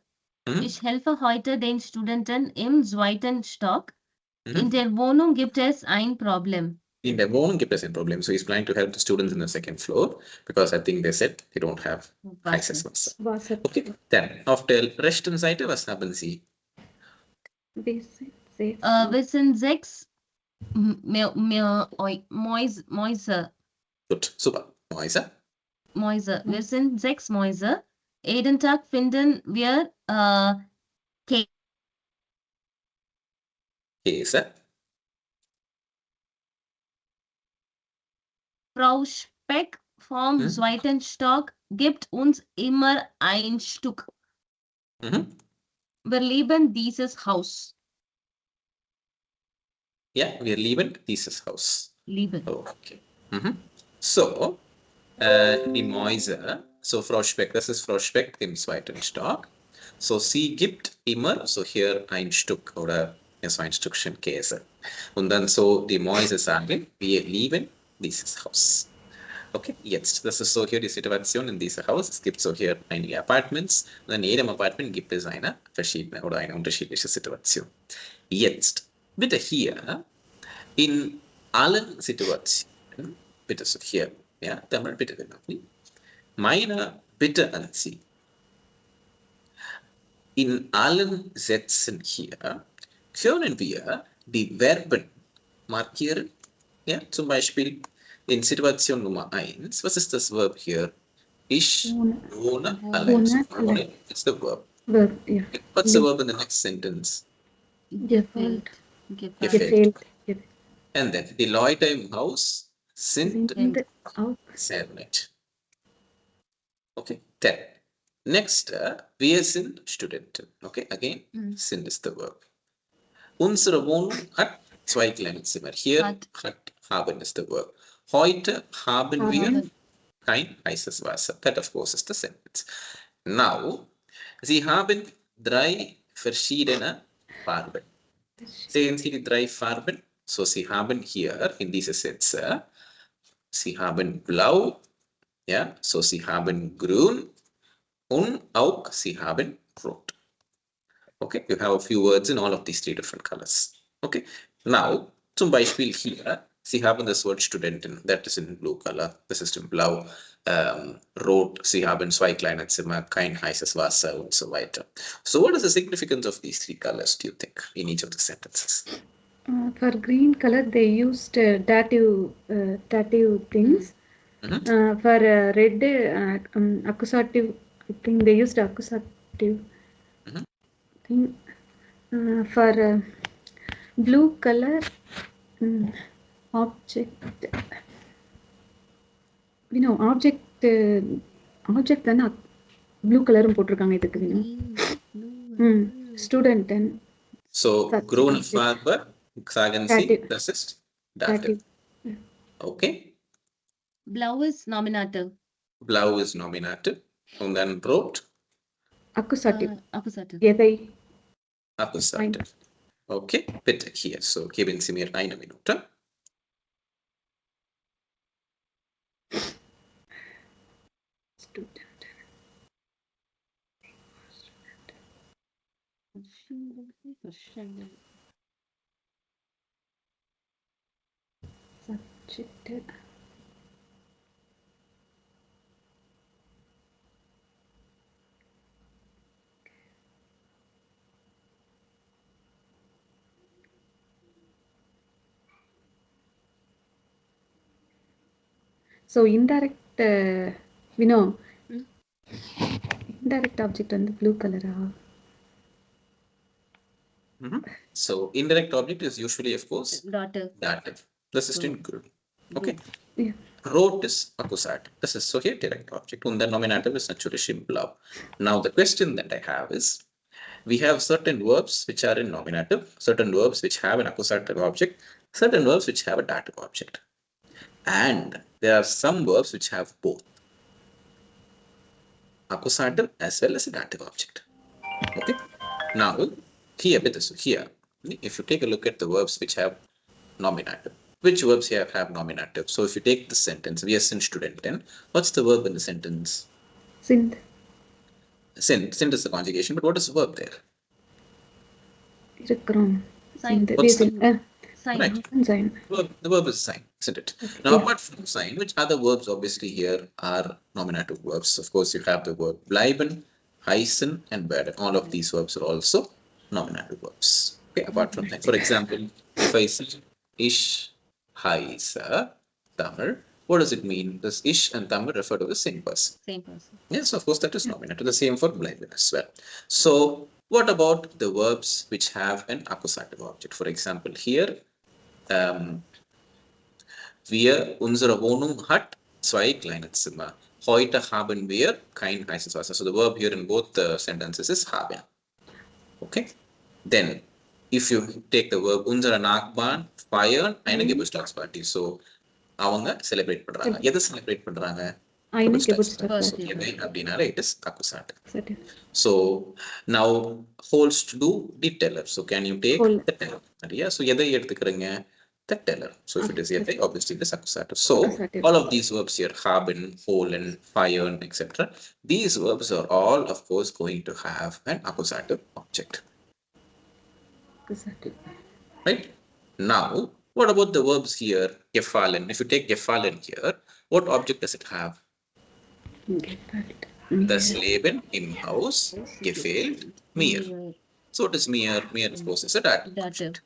Ich helfe heute den Studenten im 2. Stock. In der Wohnung gibt es ein Problem. In der Wohnung gibt es ein Problem. So he's planning to help the students in the 2nd floor because I think they said they don't have heißes Wasser. Okay, dann auf der rechten Seite, was haben Sie? Wir sind 6 Mäuse. Gut, super. Mäuse. Wir sind 6 Mäuse. Jeden Tag finden wir Käse. Frau Speck vom 2. Stock gibt uns immer ein Stück. Wir lieben dieses Haus. Ja, wir lieben dieses Haus. Lieben. Okay. So, die Mäuse, so Frau Speck, das ist Frau Speck im 2. Stock. So, sie gibt immer so hier ein Stück oder so ein Stückchen Käse. Und dann so die Mäuse sagen, wir lieben dieses Haus. Okay, jetzt, das ist so hier die Situation in diesem Haus. Es gibt so hier einige Apartments und in jedem Apartment gibt es eine verschiedene oder eine unterschiedliche Situation. Jetzt, bitte hier in allen Situationen, bitte so hier, ja, dann bitte bemerken, meine Bitte an Sie. In allen Sätzen hier können wir die Verben markieren. Ja, zum Beispiel in Situation Nummer 1, was ist das Verb hier? Ich wohne allein. Wohne is the verb. Yeah. What's the verb in the next sentence? Gefällt. And then, die Leute im Haus sind sehr nett. Okay, then. Next, wir sind Studenten. Okay, again, sind is the verb. Unsere Wohnung hat 2 kleine Zimmer. Hier haben ist the verb. Heute haben wir kein heißes Wasser. That of course is the sentence. Now, Sie haben 3 verschiedene Farben. Sehen Sie die 3 Farben? So, Sie haben hier in diese Sätze, Sie haben blau, Yeah, so sie haben grün und auch sie haben rot. Okay, you have a few words in all of these 3 different colors. Okay, now zum Beispiel hier, Sie haben das Wort Studentin, that is in blue color, das ist in blau. Rot, Sie haben 2 kleine Zimmer, kein heißes Wasser und so weiter. So what is the significance of these 3 colors, do you think, in each of the sentences? For green color, they used dative things. For red, accusative, I think they used accusative thing. For blue color, object. Object தானே blue கலரும் போட்டிருக்காங்க இதுக்கு student and So grüne Farbe, sagen Sie, das ist dativ. Okay. Blau is nominative. Blau is nominative. Und dann rot? Akkusativ. Akkusativ. எதை? Akkusativ. Okay, bitte hier. So geben Sie mir 1 Minute. Student. Subject. So indirect, indirect object on the blue color. So indirect object is usually, of course, dative. This is in grün. Okay. Yeah. Rot is accusative. This is so here direct object. Und the nominative is naturally in blau. Now the question that I have is, we have certain verbs which are in nominative, certain verbs which have an accusative object, certain verbs which have a dative object. And there are some verbs which have both accusative as well as a dative object. Okay. Now here, if you take a look at the verbs which have nominative, which verbs here have nominative? So if you take the sentence, we are sind Studenten, what's the verb in the sentence? Sind. Sind is the conjugation, but what is the verb there? இருக்கிறோம். What's the Sign. right? Sign. The verb is sign, isn't it? Okay. Now, apart from sign, which other verbs obviously here are nominative verbs? Of course, you have the verb bleiben, heißen, and werden. All of these verbs are also nominative verbs. Okay, apart from that, for example, if I say ich heiße Tamil, what does it mean? Does ich and Tamil refer to the same person? Same person. Yes, of course, that is nominative. The same for bleiben as well. So, what about the verbs which have an accusative object? For example, here, unsere Wohnung hat 2 kleine Zimmer. Heute haben wir kein heißes Wasser. So the verb here in both the sentences is haben. Okay. Then, if you take the verb unsere Nachbarn feiern eine Geburtstagsparty. So, அவங்க celebrate பண்றாங்க. எதை celebrate பண்றாங்க? அப்படினால it is accusative. So now holds to do the teller. So can you take the teller? Yeah. So எதை எடுத்துக்கிறீங்க? The teller. So if it is எதை, obviously it is accusative. So all of these verbs here, haben, holen, feiern, etc. These verbs are all, of course, going to have an accusative object. Accusative. Right? Now, what about the verbs here? Gefallen. If you take gefallen here, what object does it have? Das Leben im Haus gefällt mir. So what is mir? Mir, of course, is a dative object,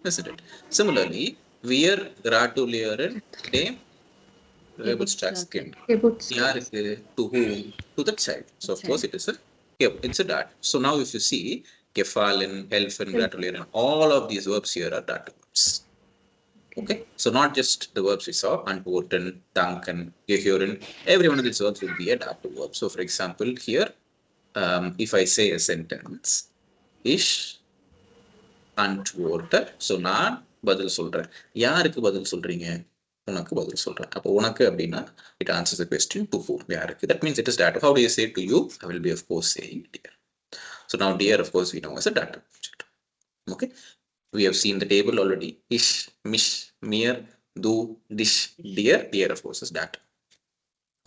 isn't it? Similarly, wir gratulieren dem Geburtstagskind. Yaருக்கு, to whom? To the child. So of course it is it's a dative. So now if you see gefallen, helfen, gratulieren, all of these verbs here are dative verbs. Okay, so not just the verbs we saw, antworten, danken, gehören, every one of these verbs will be a dative verb. So for example, here, if I say a sentence, ich antworte, so நான் பதில் சொல்றேன். யாருக்கு பதில் சொல்றீங்க? உனக்கு பதில் சொல்றேன். அப்போ உனக்கு அப்படின்னா, it answers the question to whom? யாருக்கு? That means it is dative. How do you say to you? I will be, of course, saying dear. So now dear, of course, we know as a dative object. Okay. We have seen the table already. Ich, mich, mir, du, dich, dear. Dear, of course, is dative.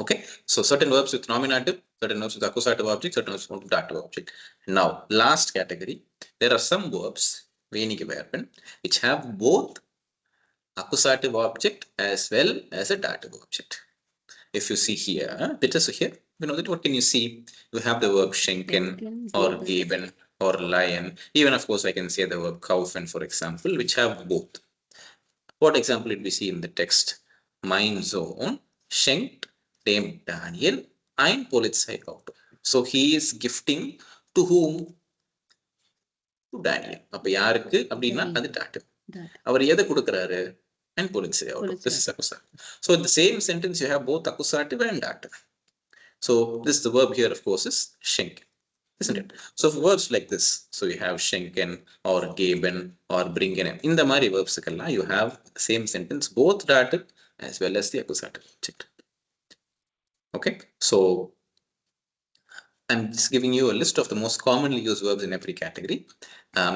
Okay, so certain verbs with nominative, certain verbs with accusative object, certain verbs with dative object. Now, last category, there are some verbs which have both accusative object as well as a dative object. If you see here, so here, you know that what can you see? You have the verb schenken or geben or lion. Even of course, I can say the verb kaufen, for example, which have both. What example did we see in the text? Mein Sohn schenkt dem Daniel ein Polizeiauto. So he is gifting to whom? To Daniel. அப்ப யாருக்கு அப்படின்னா அது dative. அவர் எதை கொடுக்கிறாரு? And Polizeiauto. This is accusative. So in the same sentence you have both accusative and dative. So this the verb here of course is schenken, isn't it? So for verbs like this, so you have schenken or geben or bringen. In the mari verbs you have the same sentence, both dative as well as the accusative object. Okay, so I'm just giving you a list of the most commonly used verbs in every category.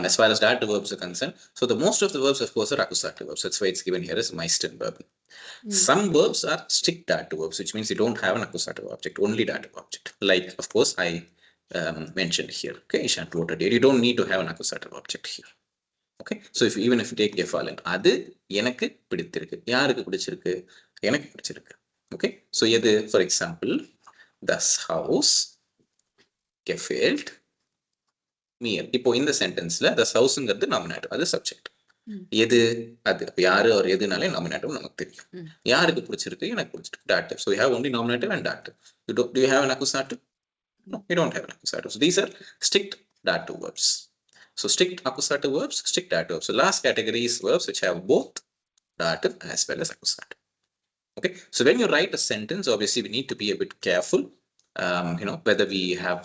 As far as dative verbs are concerned, so the most of the verbs of course are accusative verbs. That's why it's given here as meisten verb. Some verbs are strict dative verbs, which means you don't have an accusative object, only dative object. Like, of course, I mentioned here. Okay, Ishan wrote a date. You don't need to have an accusative object here. Okay, so even if you take gefallen, adu enakku pidithirukku, yarukku pidichirukku, enakku pidichirukku. Okay, so edu, for example, das Haus gefällt mir. இப்போ இந்த சென்டென்ஸ்ல das Hausங்கிறது nominative, அது subject. எது அது யாரு or எதுனாலே nominative நமக்கு தெரியும். யாருக்கு பிடிச்சிருக்கு? எனக்கு பிடிச்சிருக்கு, dative. So you have only nominative and dative. Do you have an accusative? No, you don't have an accusative. So these are strict dative verbs. So strict accusative verbs, strict dative verbs. So last category is verbs which have both dative as well as accusative. Okay, so when you write a sentence, obviously we need to be a bit careful, whether we have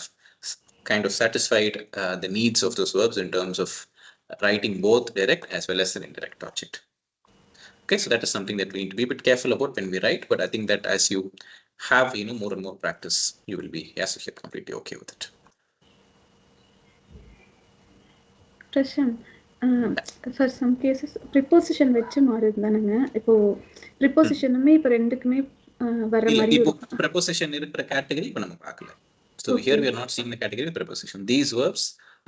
kind of satisfied the needs of those verbs in terms of writing both direct as well as an indirect object. Okay, so that is something that we need to be a bit careful about when we write, but I think that as you have more and more practice, you will be you're completely okay with it. Prashant, for some cases preposition வெச்சு மாறுதுதானங்க. இப்போ prepositionமே இப்ப ரெண்டுக்குமே வர மாதிரி இப்போ preposition இருக்கிற category இப்ப நம்ம பார்க்கல. So here we are not seeing the category of preposition. These verbs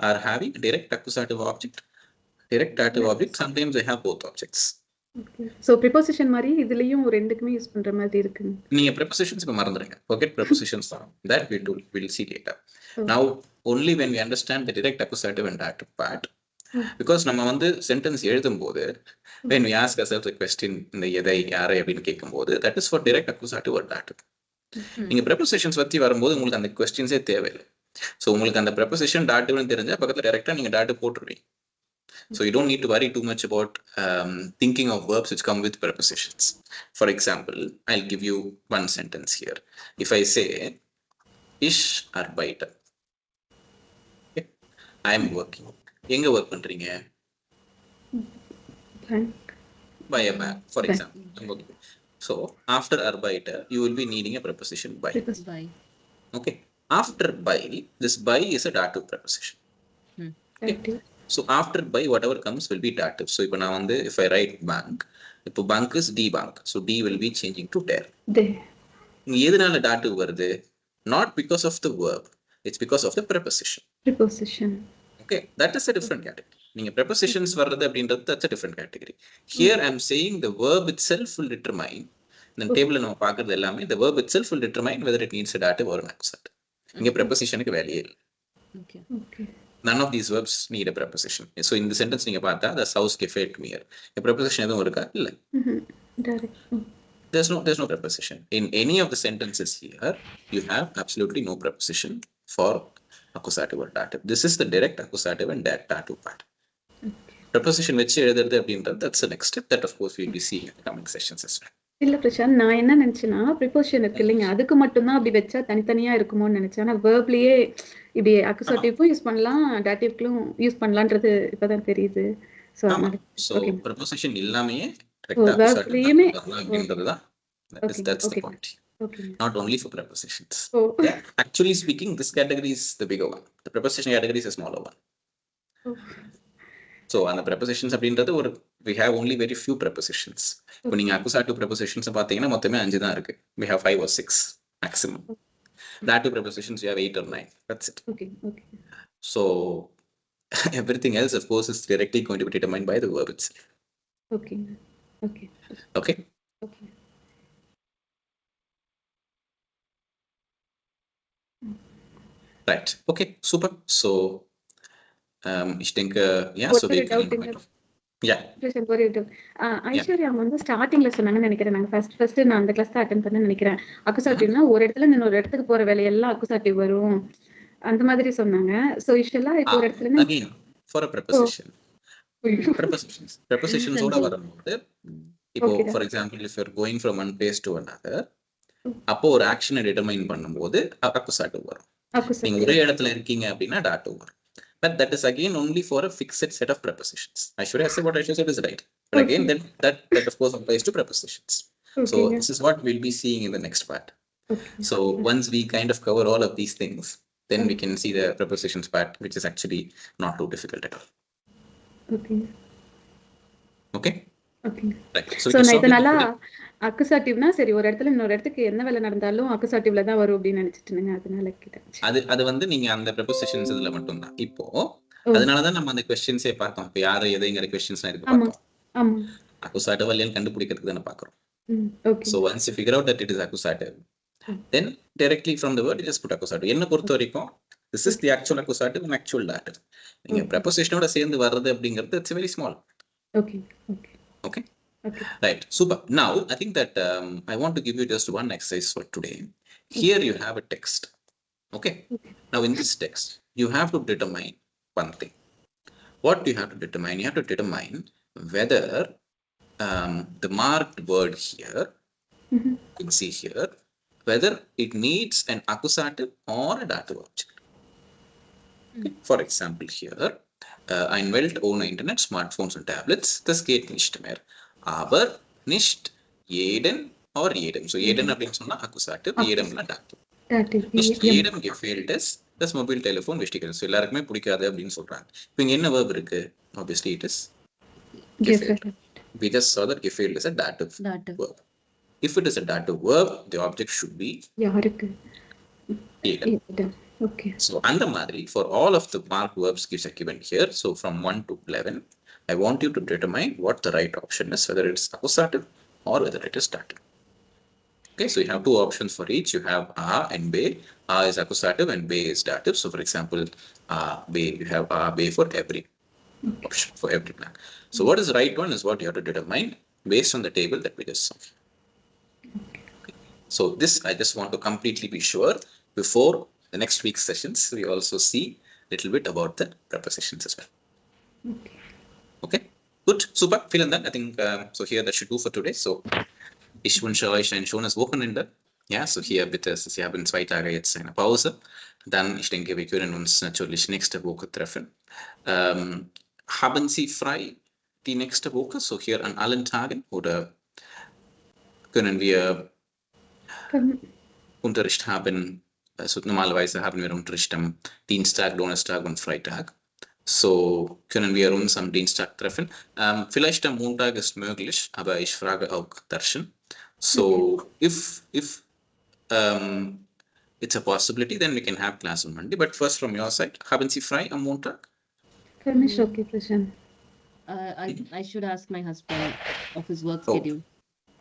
are having direct accusative object, direct dative object. Sometimes they have both objects. Okay. So preposition மாதிரி இதுலயும் ரெண்டுக்குமே யூஸ் பண்ற மாதிரி இருக்குங்க. நீங்க prepositions இப்ப மறந்துடுங்க. Forget prepositions for that we'll see later. Now only when we understand the direct accusative and dative part, because நம்ம வந்து sentence எழுதும்போது when we ask ourselves a question, இந்த எதை யாரை அப்படின்னு கேட்கும்போது, that is for direct accusative or dative. நீங்க prepositions பத்தி வரும்போது உங்களுக்கு அந்த questions-ஏ தேவையில்லை. So உங்களுக்கு அந்த preposition dative-னு தெரிஞ்சா பக்கத்துல டைரக்டா நீங்க dative போட்டுருவீங்க. So you don't need to worry too much about thinking of verbs which come with prepositions. For example, I'll give you one sentence here. If I say, ich arbeite, okay, I am working. எங்க work பண்றீங்க? Bank. By a bank, for example. I'm working. So after arbeite, you will be needing a preposition by. Okay. After by, this by is a dative preposition. Okay. So after by, whatever comes will be dative. So if I write bank, bank is D bank. So D will be changing to der. எதனால dative வருது? Not because of the verb. It's because of the preposition. Preposition. Okay, that is a different category. நீங்க prepositions வர்றது அப்படின்றது, that's a different category. Here I am saying the verb itself will determine, இந்த டேபிள்ல நம்ம பார்க்கிறது எல்லாமே, the verb itself will determine whether it needs a dative or an accusative. இங்க prepositionக்கு வேலையே இல்லை. Okay. None of these verbs need a preposition. So in the sentence நீங்க பார்த்தா the house gefällt mir, a preposition எதுவும் இருக்கா? இல்லை. Direct. There's no preposition. In any of the sentences here, you have absolutely no preposition for accusative or dative. This is the direct accusative and dative part. Preposition வெச்சு எழுதுறது அப்படின்றது, that's the next step that of course we will be seeing in the coming sessions as well. இல்ல பிரசாந்த், நான் என்ன நினைச்சேன்னா preposition இருக்கு இல்லைங்க, அதுக்கு மட்டும்தான் அப்படி வச்சா தனித்தனியா இருக்குமோன்னு நினைச்சேன். ஆனா verbலயே இப்படி accusative யூஸ் பண்ணலாம், dative-க்கும் யூஸ் பண்ணலாம்ன்றது இப்பதான் தெரியுது. So preposition இல்லாமயே direct accusative அப்படின்றதுதான், that's the point. Okay. Not only for prepositions. Yeah. Actually speaking, this category is the bigger one. The preposition category is a smaller one. So அந்த prepositions அப்படின்றது ஒரு we have only very few prepositions. இப்போ நீங்க accusative prepositions பார்த்தீங்கன்னா மொத்தமே 5 தான் இருக்கு. We have 5 or 6 maximum. Dative prepositions you have 8 or 9. That's it. Okay. So everything else, of course, is directly going to be determined by the verb itself. Okay. Okay. Right. Okay. Super. So ich denke, yeah. So we can. Yeah. Aishwarya வந்து ஸ்டார்டிங்ல சொன்னாங்கன்னு நினைக்கிறேன். நாங்க first நான் அந்த class தான் attend பண்ணேன்னு நினைக்கிறேன். அக்குசாட்டிவ்னா ஒரு இடத்துல இருந்து ஒரு இடத்துக்கு போற வேலையெல்லாம் அக்குசாட்டிவ் வரும் அந்த மாதிரி சொன்னாங்க. சோ யூஷுவலா இப்போ ஒரு இடத்துல again for a preposition. Prepositions ஓட வரும்போது இப்போ for example if you're going from one place to another அப்போ ஒரு ஆக்ஷனை டிட்டர்மைன் பண்ணும்போது அக்குசாட்டிவ் வரும். நீங்க ஒரே இடத்துல இருக்கீங்க அப்படின்னா dative வரும். But that is again only for a fixed set of prepositions. Aishwarya said what Aishwarya said is right. But again, that of course applies to prepositions. So this is what we'll be seeing in the next part. So once we kind of cover all of these things, then we can see the prepositions part, which is actually not too difficult at all. Okay. Right. So நான் இதனால அக்குசாட்டிவ்னா சரி ஒரு இடத்துல இன்னொரு இடத்துக்கு என்ன வேலை நடந்தாலும் அக்குசாட்டிவ்ல தான் வரும் அப்படின்னு நினைச்சிட்டு இருந்தேங்க. அதனால கேட்டேன். அது வந்து நீங்க அந்த prepositions இதுல மட்டும் தான். இப்போ அதனால தான் நம்ம அந்த क्वेश्चंसே பார்த்தோம். இப்போ யாரு எதைங்கற क्वेश्चंஸ்லாம் இருக்கு பார்த்தோம். ஆமா. accusative இல்லைன்னு கண்டுபிடிக்கிறதுக்கு தான பார்க்கறோம். Okay. So once you figure out that it is accusative, then directly from the word you just put accusative. என்ன பொறுத்த வரைக்கும் this is the actual accusative and actual dative. நீங்க preposition ஓட சேர்ந்து வர்றது அப்படிங்கிறது it's very small. Okay. Right. Super. Now, I think that I want to give you just one exercise for today. Here you have a text. Okay. Now, in this text, you have to determine one thing. What do you have to determine? You have to determine whether the marked word here, you can see here, whether it needs an accusative or a dative object. Okay. For example, here, ein Welt ohne Internet, Smartphones und Tablets, das geht nicht mehr. Aber nicht jeden or jedem. So jedem அப்படின்னு சொன்னா accusative, jedemனா dative. Nicht jedem gefällt es, das mobile telephone wichtig ist. So எல்லாருக்குமே பிடிக்காது அப்படின்னு சொல்றாங்க. இப்போ இங்க என்ன verb இருக்கு? Obviously it is gefällt. We just saw that gefällt is a dative verb. If it is a dative verb, the object should be யாருக்கு? jedem. Okay. So அந்த மாதிரி for all of the marked verbs gives a given here. So from 1 to 11, I want you to determine what the right option is, whether it's accusative or whether it is dative. Okay, so you have two options for each. You have A and B. A is accusative and B is dative. So for example, B, you have A, B for every option, for every blank. So what is the right one is what you have to determine based on the table that we just saw. Okay. So this, I just want to completely be sure before the next week's sessions, we also see a little bit about the prepositions as well. Okay, good, super. Vielen Dank. I think so. Here that should do for today. So, ich wünsche euch ein schönes Wochenende. Ja, so hier bitte, Sie haben 2 Tage jetzt eine Pause. Dann, ich denke, wir können uns natürlich nächste Woche treffen. Haben Sie frei die nächste Woche? So hier an allen Tagen oder können wir Unterricht haben? Also normalerweise haben wir Unterricht am Dienstag, Donnerstag und Freitag. So können wir uns am Dienstag treffen. Vielleicht am Montag ist möglich, aber ich frage auch Darshan. So if it's a possibility, then we can have class on Monday. But first from your side, haben Sie frei am Montag? For me, okay, Prashan. I should ask my husband of his work schedule.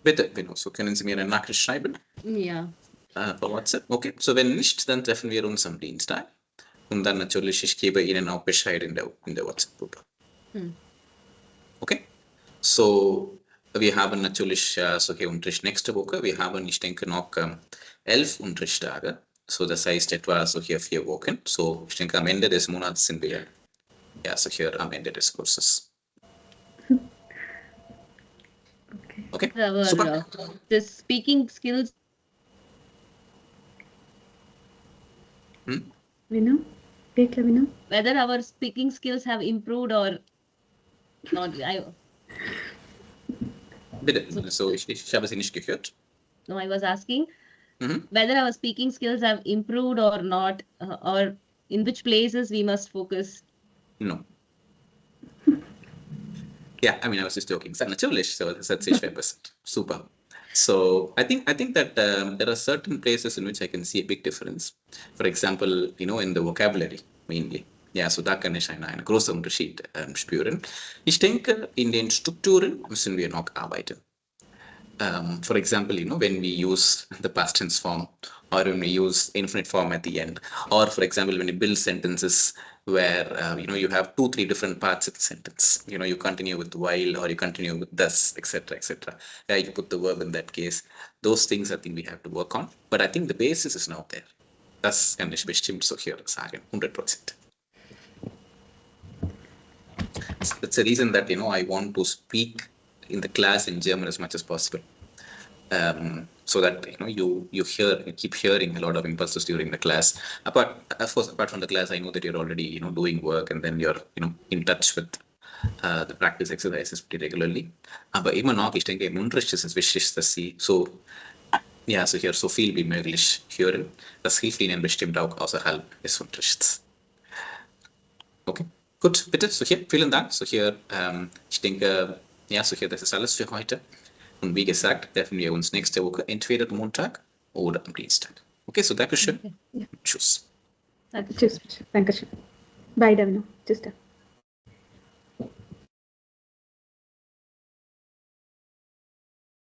Bitte, Vino. So können Sie mir eine Nachricht schreiben? Ja. Per WhatsApp. Okay. So wenn nicht, dann treffen wir uns am Dienstag. Und dann natürlich, ich gebe Ihnen auch Bescheid in der WhatsApp-Gruppe. Okay? So, wir haben natürlich solche Unterricht nächste Woche. Wir haben, ich denke, noch 11 Unterrichtstage. So, das heißt etwa so hier 4 Wochen. So, ich denke, am Ende des Monats sind wir so hier am Ende des Kurses. Okay? Super. The speaking skills. Vinu? Whether our speaking skills have improved or not. Bitte, so ich habe Sie nicht gehört. No, I was asking whether our speaking skills have improved or not, or in which places we must focus. No. Yeah, I mean, I was just joking. Natürlich, so das hat sich verbessert. Super. So I think that there are certain places in which I can see a big difference. For example, in the vocabulary mainly. Ja, so da kann ich einen großen Unterschied spüren. Ich denke, in den Strukturen müssen wir noch arbeiten. For example, when we use the past tense form, or when we use infinite form at the end, or for example, when you build sentences where you have 2-3 different parts of the sentence. You continue with while, or you continue with thus, etc., etc. You put the verb in that case. Those things I think we have to work on. But I think the basis is now there. Das kann ich bestimmt so hier sagen, 100%. That's the reason that I want to speak in the class in German as much as possible, so that you keep hearing a lot of impulses during the class. Apart from the class, I know that you're already doing work, and then you're in touch with the practice exercises pretty regularly. Aber immer noch, ich denke, im Unterricht ist es wichtig, dass Sie so viel wie möglich hören. Das hilft Ihnen bestimmt auch außerhalb des Unterrichts. Okay. Gut, bitte, so hier, vielen Dank. So hier, ich denke, so hier, das ist alles für heute. Und wie gesagt, treffen wir uns nächste Woche entweder am Montag oder am Dienstag. Okay, so Dankeschön. Ja. Tschüss. Tschüss. Dankeschön. Bye, Davina. Tschüss.